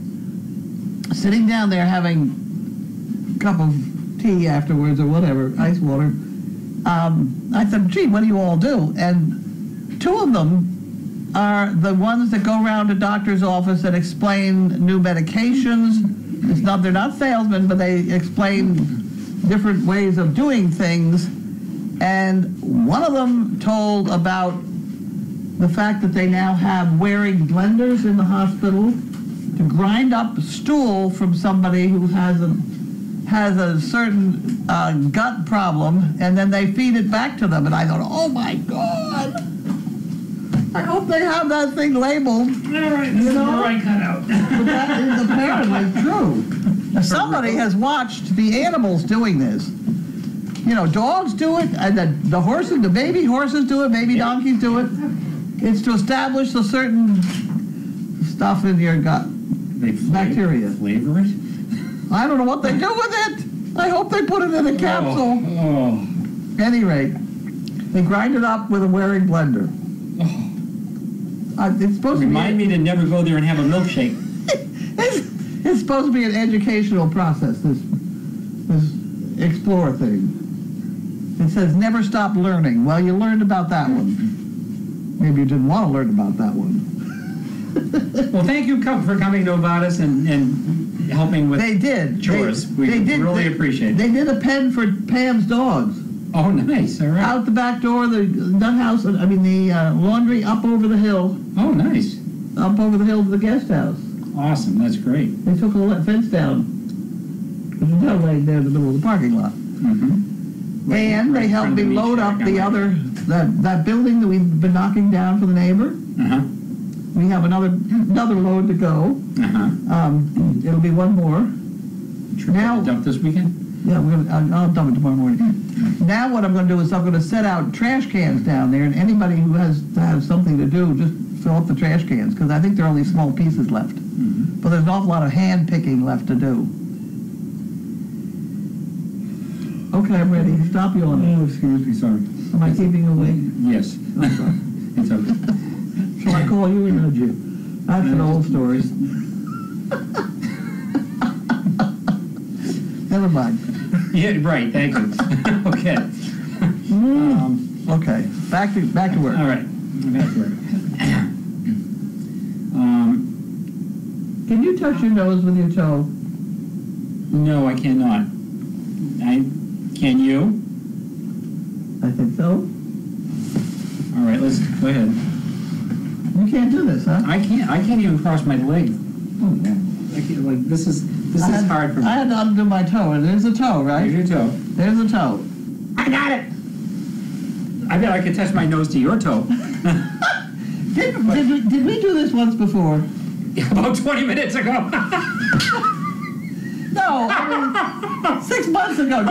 sitting down there having a cup of tea afterwards or whatever, ice water, I said, gee, what do you all do? And two of them are the ones that go around to doctor's office and explain new medications. They're not salesmen, but they explain different ways of doing things. And one of them told about the fact that they now have wearing blenders in the hospital to grind up stool from somebody who has a certain gut problem, and then they feed it back to them. And I thought, oh my God! I hope they have that thing labeled. All right, this is the right cutout. But that is apparently true. Somebody has watched the animals doing this. You know, dogs do it, and the horses, the baby horses do it, baby donkeys do it. It's to establish a certain stuff in your gut. Bacteria. Flavor it? I don't know what they do with it. I hope they put it in a capsule. Oh. Any rate, they grind it up with a wearing blender. It's supposed to Remind me to never go there and have a milkshake. It's supposed to be an educational process, this Explore thing. It says never stop learning. Well, you learned about that one. Maybe you didn't want to learn about that one. Well, thank you for coming to Novartis and helping with They did. chores. We really appreciate it. They did a pen for Pam's dogs. Oh, nice. All right. Out the back door, the laundry up over the hill. Oh, nice. Up over the hill to the guest house. Awesome. That's great. They took a fence down. There's a tow lane there in the middle of the parking lot. Mm-hmm. And they helped me load up that building that we've been knocking down for the neighbor. Uh-huh. We have another load to go. Uh-huh. It'll be one more. Now, Dump this weekend? yeah, I'll dump it tomorrow morning. Now what I'm going to do is I'm going to set out trash cans down there, and anybody who has to have something to do, just fill up the trash cans, because I think there are only small pieces left. Mm-hmm. But there's an awful lot of hand picking left to do. Okay, I'm ready. Stop yawning. Oh, excuse me. Sorry. Am I keeping you awake? Yes. I'm sorry. It's okay. Shall I call you or nudge you? That's an old story. Never mind. Yeah, right. Thank you. Okay. Okay, back to work. All right. Back to work. Can you touch your nose with your toe? No, I cannot. Can you? I think so. All right, let's go ahead. You can't do this, huh? I can't even cross my leg. Oh, yeah. I can't, this is hard for me. I had to undo my toe, and there's a toe, right? Here's your toe. There's a toe. I got it. I bet I could touch my nose to your toe. Did we do this once before? About 20 minutes ago. No, I mean, 6 months ago.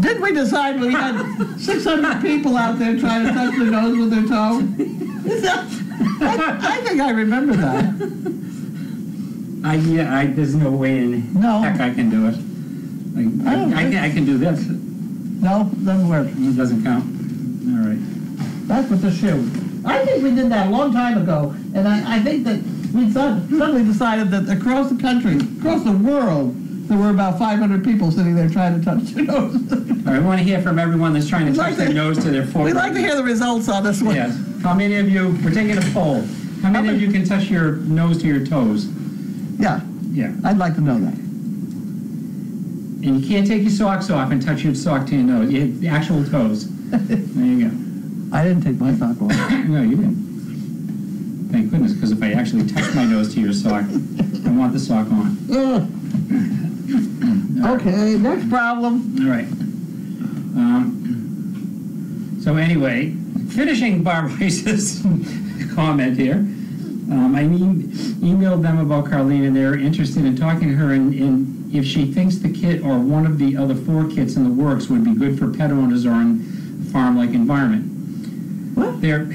Didn't we decide we had 600 people out there trying to touch their nose with their toe? I think I remember that. There's no way in heck I can do it. I can do this. No, it doesn't work. It doesn't count. All right. That's with the shoe. I think we did that a long time ago, and I think that we suddenly decided that across the country, across the world, there were about 500 people sitting there trying to touch their nose. All right, I want to hear from everyone that's trying to touch their nose to their forehead. We'd like to hear the results on this one. Yes. How many of you, we're taking a poll, how many of you can touch your nose to your toes? Yeah, Yeah. I'd like to know that. And you can't take your socks off and touch your sock to your nose, the actual toes. There you go. I didn't take my sock off. No, you didn't. thank goodness, because if I actually touch my nose to your sock, I want the sock on. Ugh. Okay, next problem. All right. So anyway, finishing Barbara Rice's comment here, I emailed them about Carlene, and they're interested in talking to her, and if she thinks the kit or one of the other 4 kits in the works would be good for pet owners or in a farm-like environment. What? Let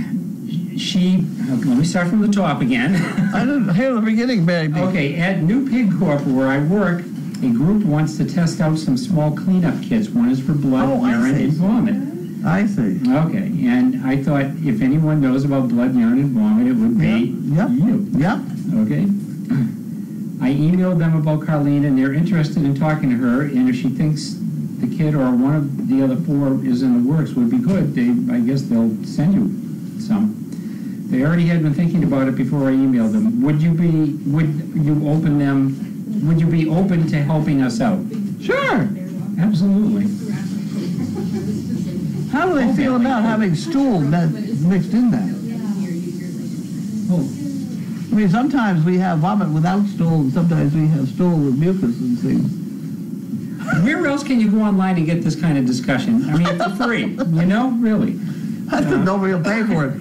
me start from the top again. I didn't hear the beginning, baby. Okay, at New Pig Corp, where I work, a group wants to test out some small cleanup kits. One is for blood, Oh, I urine, see. and vomit. I see. Okay, and I thought if anyone knows about blood, urine, and vomit, it would be Yep. you. Yep. Okay? I emailed them about Carlene, and they're interested in talking to her, and if she thinks the kid or one of the other 4 is in the works would be good, I guess they'll send you some. They already had been thinking about it before I emailed them. Would you be open to helping us out? Sure. Absolutely. How do they feel about having stool mixed in that? Oh, I mean, sometimes we have vomit without stool, and sometimes we have stool with mucus and things. where else can you go online and get this kind of discussion? I mean, for free, you know, really. I think nobody will pay for it.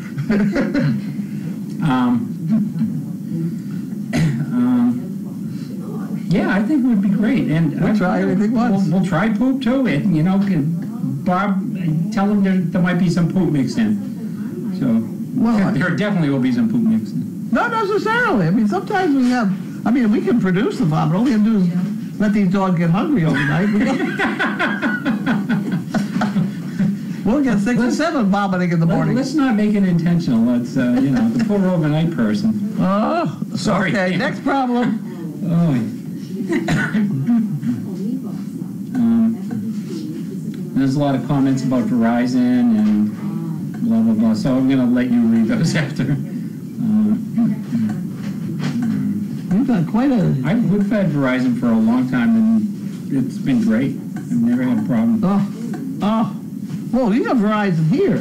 Yeah, I think it would be great, and We'll try anything once. We'll try poop too, and you know, Bob, tell them there might be some poop mixed in. So Well, there definitely will be some poop mixed in. Not necessarily. I mean, sometimes we have, I mean, we can produce the vomit. All we have to do is let these dogs get hungry overnight. We'll get 6 or 7 vomiting in the morning. Let's not make it intentional. Let's, you know, the poor overnight person. Oh, Sorry. Okay, next problem. Oh. There's a lot of comments about Verizon and blah, blah, blah, so I'm going to let you read those after. You've got quite a... We've had Verizon for a long time, and it's been great. I've never had a problem. Well, you have Verizon here.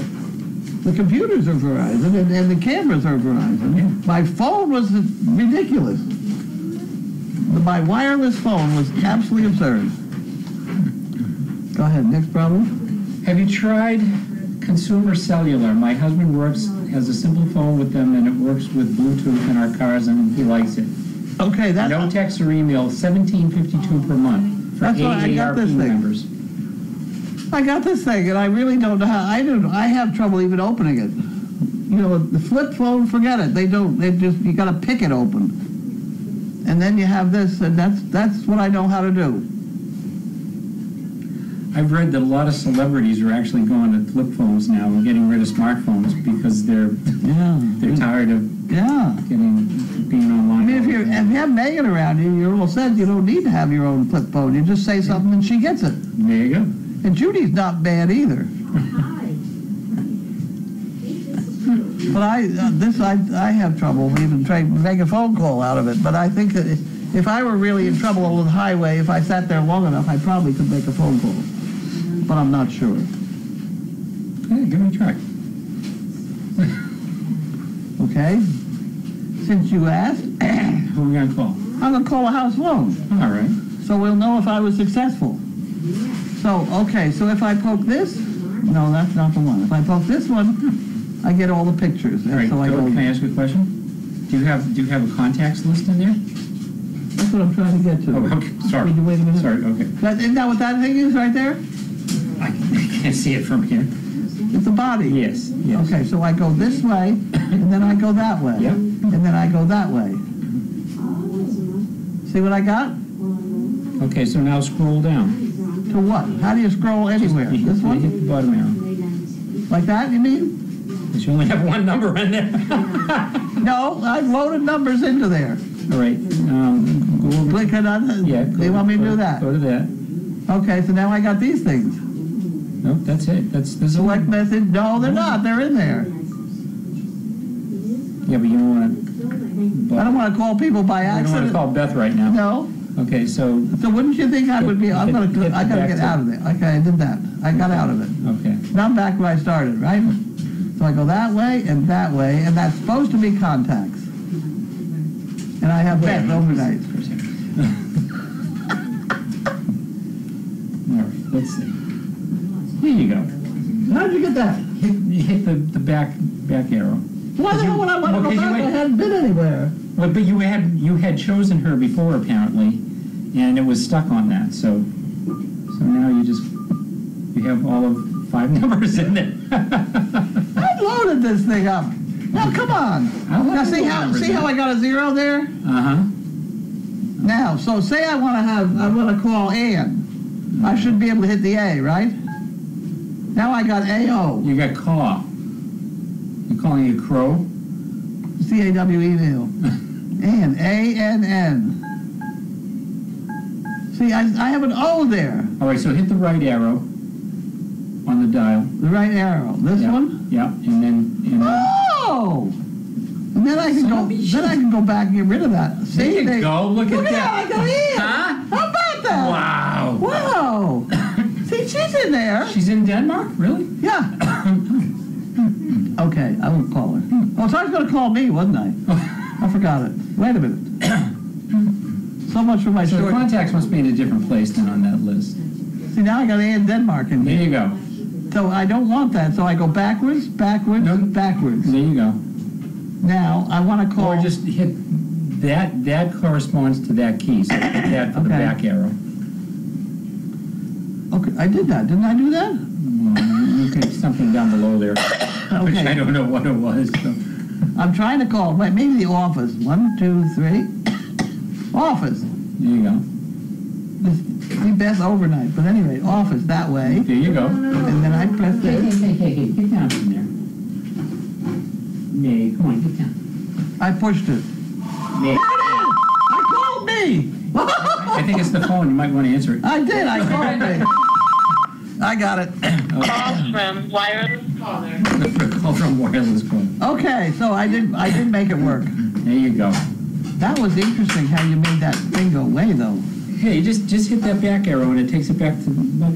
The computers are Verizon, and the cameras are Verizon. Yeah. My phone was ridiculous. My wireless phone was absolutely absurd. Go ahead, next problem. Have you tried Consumer Cellular? My husband has a simple phone with them, and it works with Bluetooth in our cars, and he likes it. Okay, that's... No text or email, $17.52 per month for That's why I got this AARP thing. members. I got this thing, and I really don't know how. I have trouble even opening it. You know, the flip phone, forget it. They just, you got to pick it open. And then you have this, and that's what I know how to do. I've read that a lot of celebrities are actually going to flip phones now and getting rid of smartphones because they're tired of being online. I mean, if you have Megan around you, you're all set. You don't need to have your own flip phone. You just say something and she gets it. There you go. And Judy's not bad either. But I have trouble even trying to make a phone call out of it. But I think that if I were really in trouble on the highway, if I sat there long enough, I probably could make a phone call. But I'm not sure. Okay, give me a try. Okay? Since you asked, Who are we going to call? I'm going to call a house phone. All right. So we'll know if I was successful. So, okay, so if I poke this, no, that's not the one. If I poke this one, I get all the pictures. All right, so can I ask you a question? Do you have a contacts list in there? That's what I'm trying to get to. Oh, okay, sorry. Wait a minute. Sorry, okay. Isn't that what that thing is right there? I can't see it from here. It's a body. Yes, yes. Okay, so I go this way, and then I go that way. Yep. And then I go that way. See what I got? Okay, so now scroll down. To what? How do you scroll anywhere? You This hit one? the bottom arrow. Like that, you mean? Because you only have one number in there. No, I've loaded numbers into there. All right. Go over. Click it on. Yeah. They want me to do that? Go to that. Okay, so now I got these things. Nope, that's it. This is Select message. No, they're not. They're in there. Yeah, but you don't want to. I don't want to call people by You don't want accident. to call Beth right now. No. Okay, so So wouldn't you think I would be? I gotta Get get out of there. Okay, I did that. I got out of it. okay. Now I'm back where I started, right? So I go that way, and that's supposed to be contacts. And I have beds overnight. All right, let's see. Here you go. How'd you get that? Hit the back arrow. Why the hell would I want to go back? I hadn't been anywhere. Well, but you had chosen her before apparently, and it was stuck on that. So now you have all of 5 numbers in there. I loaded this thing up. Now come on. Now see how I got a 0 there? Now, so say I want to call Ann. I should be able to hit the A, right? Now I got AO. You got caw. You calling it crow? CAWE. Ann. ANN. See, I have an O there. All right, so hit the right arrow on the dial. The right arrow. This one? Yeah, and then Oh! And then I can go back and get rid of that. See, there you go. Look at that. I got Ann. Huh? How about that? Wow. Wow. See, she's in there. She's in Denmark? Really? Yeah. Okay, I won't call her. Oh, so I was going to call me, wasn't I? I forgot it. Wait a minute. So much for my So the short. contacts must be in a different place than on that list. See, now I got Ann Denmark in There here. you go. So I don't want that. So I go backwards, backwards, Nope. backwards. There you go. Now I want to call. Or just hit that. That corresponds to that key. So hit that for the Okay. back arrow. Okay, I did that. Didn't I do that? Okay, something down below there, which Okay. I don't know what it was. So. I'm trying to call. Wait, maybe the office. 1, 2, 3. Office. There you go. We best overnight, but anyway, office that way. There you go. And then I press this. Hey, get down from there. Nay, come on, get down. I pushed it. Nay. I called me. I think it's the phone. You might want to answer it. I did. I called me. I got it. Call from wireless caller. Call from wireless call. Okay, so I did make it work. There you go. That was interesting how you made that thing go away, though. Hey, just hit that back arrow and it takes it back to. Well,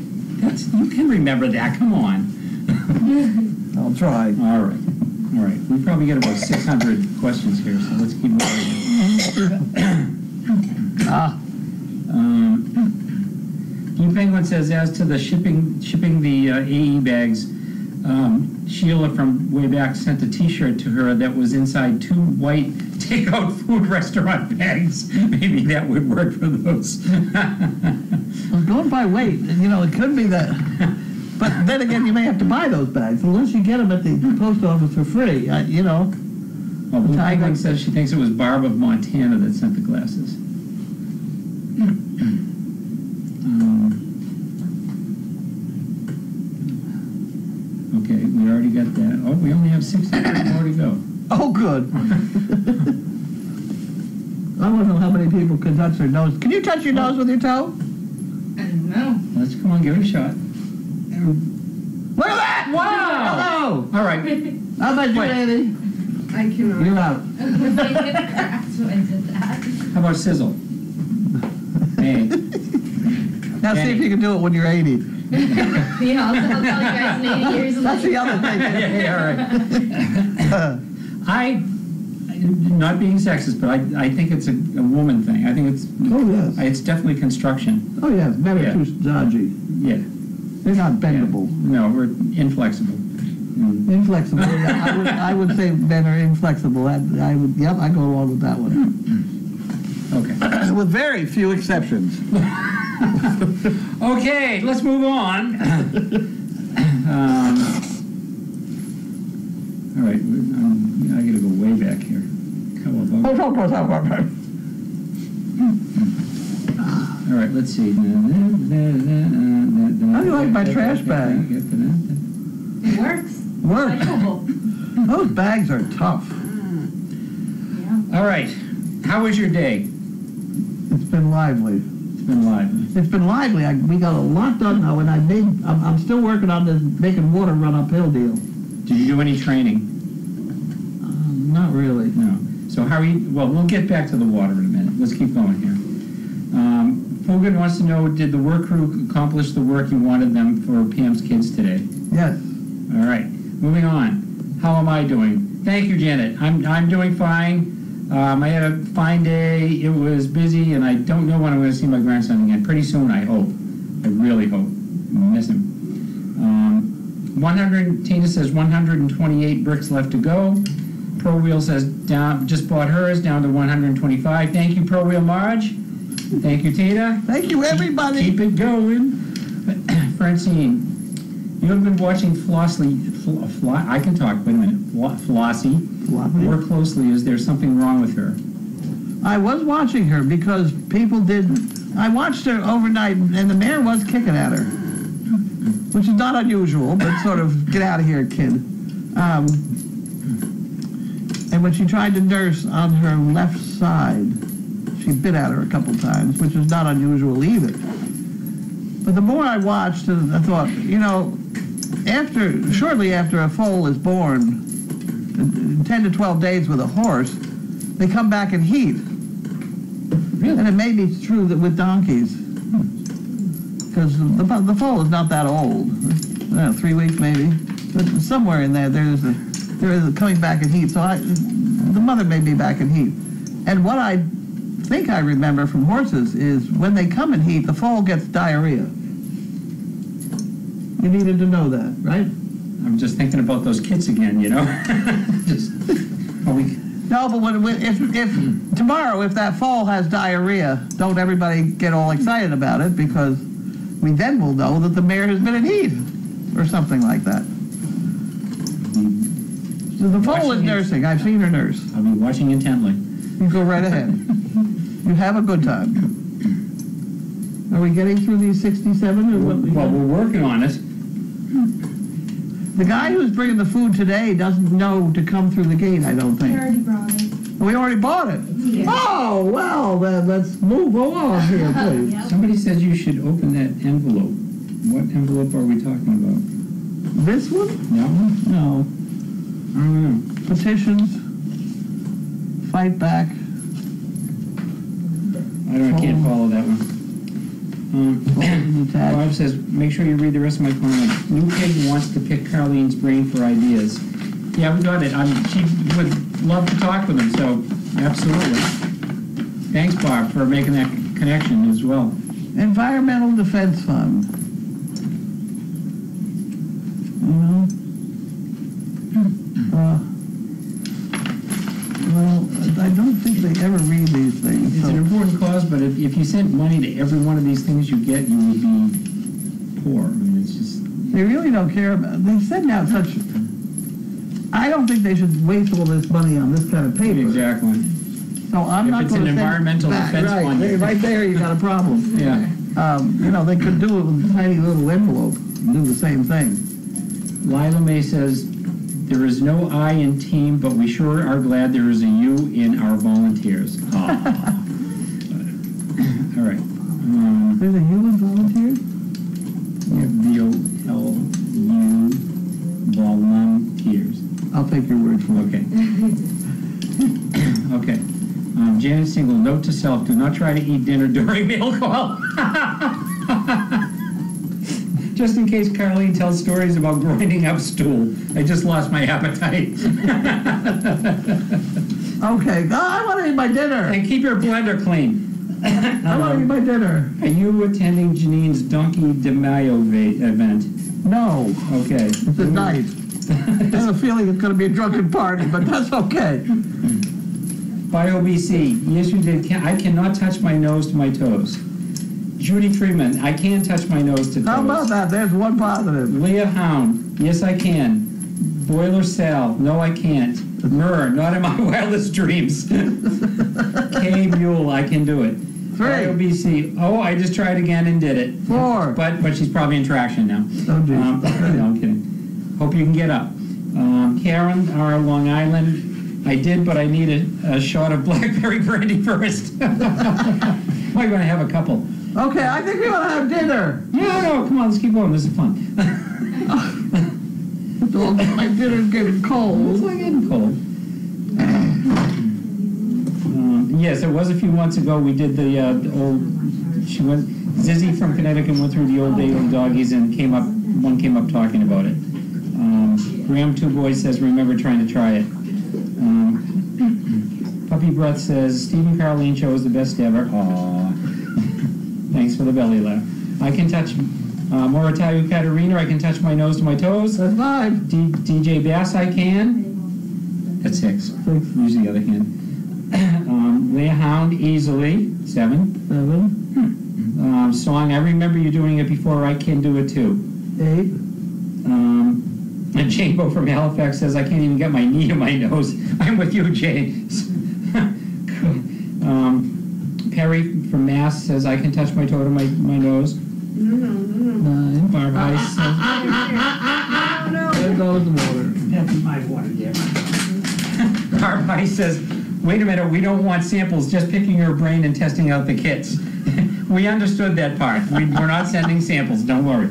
you can remember that. Come on. I'll try. All right. We probably got about 600 questions here, so let's keep moving. Blue Penguin says, as to the shipping the AE bags, Sheila from way back sent a T-shirt to her that was inside 2 white takeout food restaurant bags. Maybe that would work for those. Well, going by weight, it could be that. But then again, you may have to buy those bags unless you get them at the post office for free. Well, Blue Penguin says she thinks it was Barb of Montana that sent the glasses. Okay, we already got that. Oh, we only have 600 more to go. Oh, good. I want to know how many people can touch their nose. Can you touch your nose with your toe? I don't know. Let's come on, give it a shot. Look at that! Wow! Hello! All right. How about you, Wait. Andy? I cannot. You're out. So I did that. How about sizzle? Hey. Now see if you can do it when you're 80. Yeah, I'll tell you guys in 80 years. That's the other thing. Yeah, all right. Not being sexist, but I think it's a woman thing. I think it's Yes. definitely construction. Oh, yes. Never Yeah. too dodgy. Yeah. They're not bendable. No, we're inflexible. Inflexible. Yeah, I would say men are inflexible. I go along with that one. Okay. With very few exceptions. Okay, let's move on. All right, I gotta go way back here. All right, let's see. How do you like my trash bag? It works. Work. Recyclable. Those bags are tough. Yeah. All right, how was your day? It's been lively. It's been lively. It's been lively. We got a lot done now, and I'm still working on this making water run uphill deal. Did you do any training? Not really. No. So how are you? Well, we'll get back to the water in a minute. Let's keep going here. Fogan wants to know, did the work crew accomplish the work you wanted them for Pam's kids today? Yes. All right. Moving on. How am I doing? Thank you, Janet. I'm doing fine. I had a fine day. It was busy, and I don't know when I'm going to see my grandson again. Pretty soon, I hope. I really hope. I miss him. 100. Tina says 128 bricks left to go. Pro Wheel says down. Just bought hers down to 125. Thank you, Pro Wheel Marge. Thank you, Tina. Thank you, everybody. Keep it going. Francine, you have been watching Flossie. I can talk. Wait a minute. Flossie. More closely. Is there something wrong with her? I was watching her because people didn't. I watched her overnight, and the mayor was kicking at her, which is not unusual, but sort of get out of here, kid. And when she tried to nurse on her left side, she bit at her a couple times, which is not unusual either. But the more I watched, I thought, you know, shortly after a foal is born, 10 to 12 days with a horse, they come back in heat. Really? And it may be true that with donkeys, because the foal is not that old, 3 weeks maybe, but somewhere in there there is a coming back in heat. So the mother may be back in heat. And what I think I remember from horses is when they come in heat, the foal gets diarrhea. You needed to know that, right? I'm just thinking about those kids again, you know? No, but if tomorrow, if that foal has diarrhea, don't everybody get all excited about it, because we then will know that the mare has been in heat or something like that. So the foal is nursing. I've seen her nurse. I'll be watching intently. You go right ahead. You have a good time. Are we getting through these 67? Or what? Well, we're working on it. The guy who's bringing the food today doesn't know to come through the gate, I don't think. We already brought it. We already bought it? Yeah. Oh, well, then let's move along here, please. Somebody says you should open that envelope. What envelope are we talking about? This one? That one? No. I don't know. Petitions. Fight back. I can't follow that one. Bob says, make sure you read the rest of my comment. New Pig wants to pick Carlene's brain for ideas. Yeah, we got it. She would love to talk with him, so absolutely. Thanks, Bob, for making that connection as well. Environmental Defense Fund. Well, I don't think they ever read these things. It's an important cause, but if you sent money to every one of these things you get, you would be poor. I mean, it's just... They really don't care about it. They send out such... I don't think they should waste all this money on this kind of paper. Exactly. So I'm not going to If it's an environmental defense fund. Right there, you got a problem. Yeah. You know, they could do it with a tiny little envelope and do the same thing. Lila May says, there is no I in team, but we sure are glad there is a U in our volunteers. All right. There's a U in volunteers? We have VOLU volunteers. I'll take your word for it. Okay. Okay. Janet Single, note to self, do not try to eat dinner during mail call. Just in case Carlene tells stories about grinding up stool. I just lost my appetite. Okay, I want to eat my dinner. And keep your blender clean. I want to eat my dinner. Are you attending Janine's Donkey de Mayo event? No. Okay. It's at night. I have a feeling it's going to be a drunken party, but that's okay. BioBC, yes you did. I cannot touch my nose to my toes. Judy Freeman, I can touch my nose to toes. How about that? There's one positive. Leah Hound, yes I can. Boiler Sal, no I can't. Myrrh, not in my wildest dreams. K Mule, I can do it. 3. BioBC, oh I just tried again and did it. 4. But she's probably in traction now. Oh, geez. No, I'm kidding. Hope you can get up. Karen, our Long Island, I did, but I need a shot of blackberry brandy first. Well, you're going to have a couple. Okay, I think we want to have dinner. No, come on, let's keep going. This is fun. My dinner's getting cold. It's not getting cold. Yes, it was a few months ago. We did the old. Zizzy from Connecticut went through the old day old doggies and one came up talking about it. Graham Two Boys says, remember trying to try it. Puppy Breath says, Stephen Carlene show is the best ever. Aww. Thanks for the belly laugh. I can touch Moratayu Katarina, I can touch my nose to my toes. That's 5. DJ Bass, I can. That's 6. Use the other hand. Leah Hound, easily. 7. 7. Song, I remember you doing it before, I can do it too. 8. And Chambo from Halifax says, I can't even get my knee to my nose. I'm with you, Jay. Perry from Mass says, I can touch my toe to my nose. 9. Barb Ice says, There goes the water. that's my water there. Barb Ice says, wait a minute, we don't want samples, just picking your brain and testing out the kits. We understood that part. We're not sending samples, don't worry.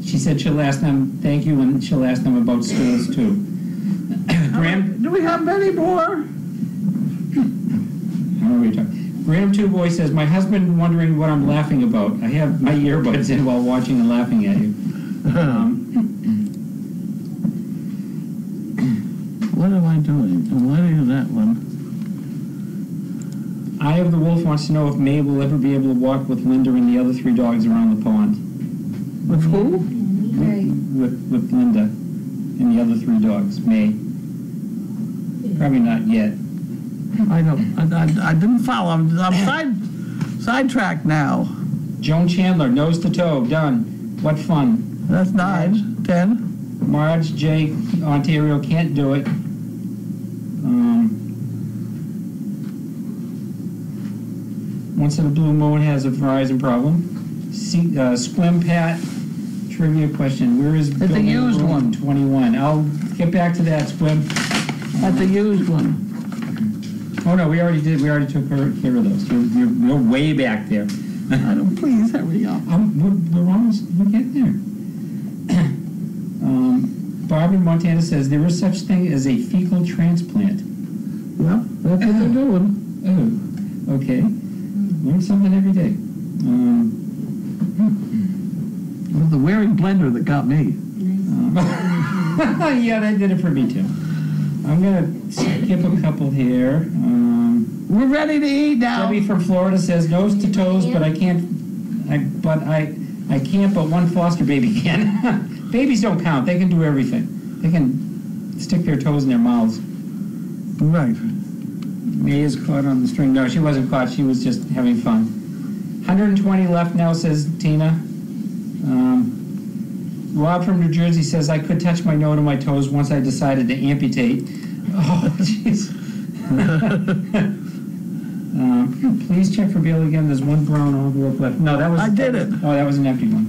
She said she'll ask them, thank you, and she'll ask them about schools too. Graham, Do we have many more? how are we talking? Graham Two Boy says, my husband wondering what I'm laughing about. I have my earbuds in while watching and laughing at you. What am I doing? I'm letting that one. Eye of the Wolf wants to know if May will ever be able to walk with Linda and the other 3 dogs around the pond. With who? With Linda and the other 3 dogs. May. Probably not yet. I don't. I didn't follow. I'm sidetracked now. Joan Chandler, nose to toe, done. What fun. That's 9. 10. Marge J. Ontario can't do it. Once in a blue moon has a Verizon problem. Squim Pat, trivia question. Where is It's a building used room one. 21? I'll get back to that, Squim. That's a used one. Oh no, we already did. We already took care of those. You're way back there. I don't. Please hurry up. We're almost. We're getting there. Barb in Montana says there is such thing as a fecal transplant. Yep, that's what they're doing. Oh, okay. Learn something every day. It was the wearing blender that got me. Yeah, that did it for me too. I'm gonna skip a couple here. We're ready to eat now. Debbie from Florida says nose to toes, but I can't. I can't. But one foster baby can. Babies don't count. They can do everything. They can stick their toes in their mouths. Right. May is caught on the string. No, she wasn't caught. She was just having fun. 120 left now, says Tina. Rob from New Jersey says, I could touch my nose to my toes once I decided to amputate. Oh, jeez. Please check for bail again. There's one brown envelope left. No, that was... I did it. Oh, that was an empty one.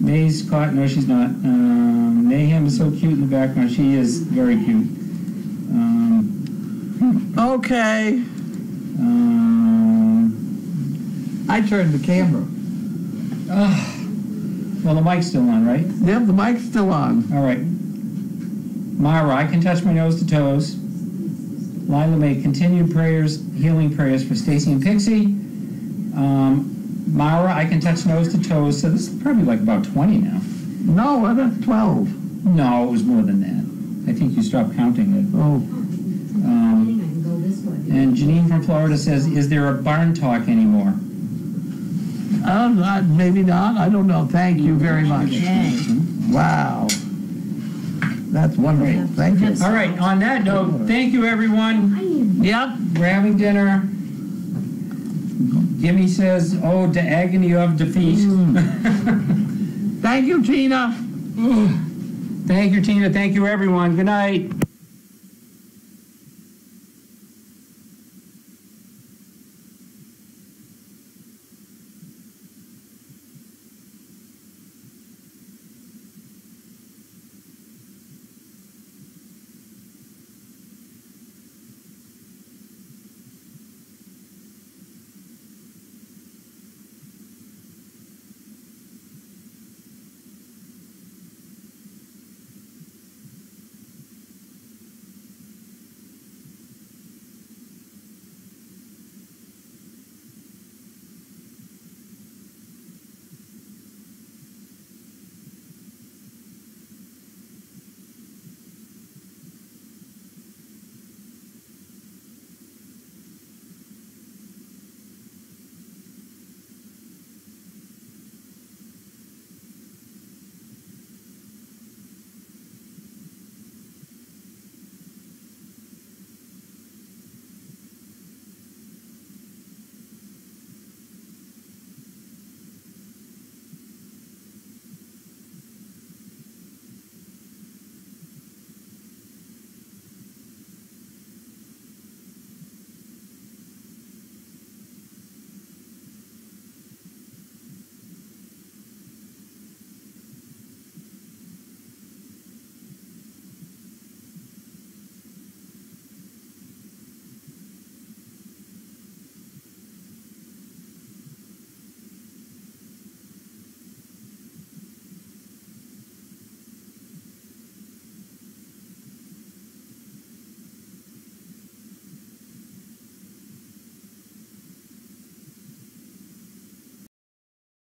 May's caught. No, she's not. Mayhem is so cute in the background. She is very cute. Okay. I turned the camera. Well, the mic's still on, right? Yep, the mic's still on. All right. Myra, I can touch my nose to toes. Lila May, continued prayers, healing prayers for Stacy and Pixie. Myra, I can touch nose to toes. So this is probably like about 20 now. No, that's 12. No, it was more than that. I think you stopped counting it. Oh. And Janine from Florida says, is there a barn talk anymore? Maybe not. I don't know. Thank you very much. Wow. That's wonderful. Thank you. All right, on that note, thank you, everyone. Yep. We're having dinner. Gimme says, oh, the agony of defeat. Thank you, Tina. Thank you, Tina. Thank you, everyone. Good night.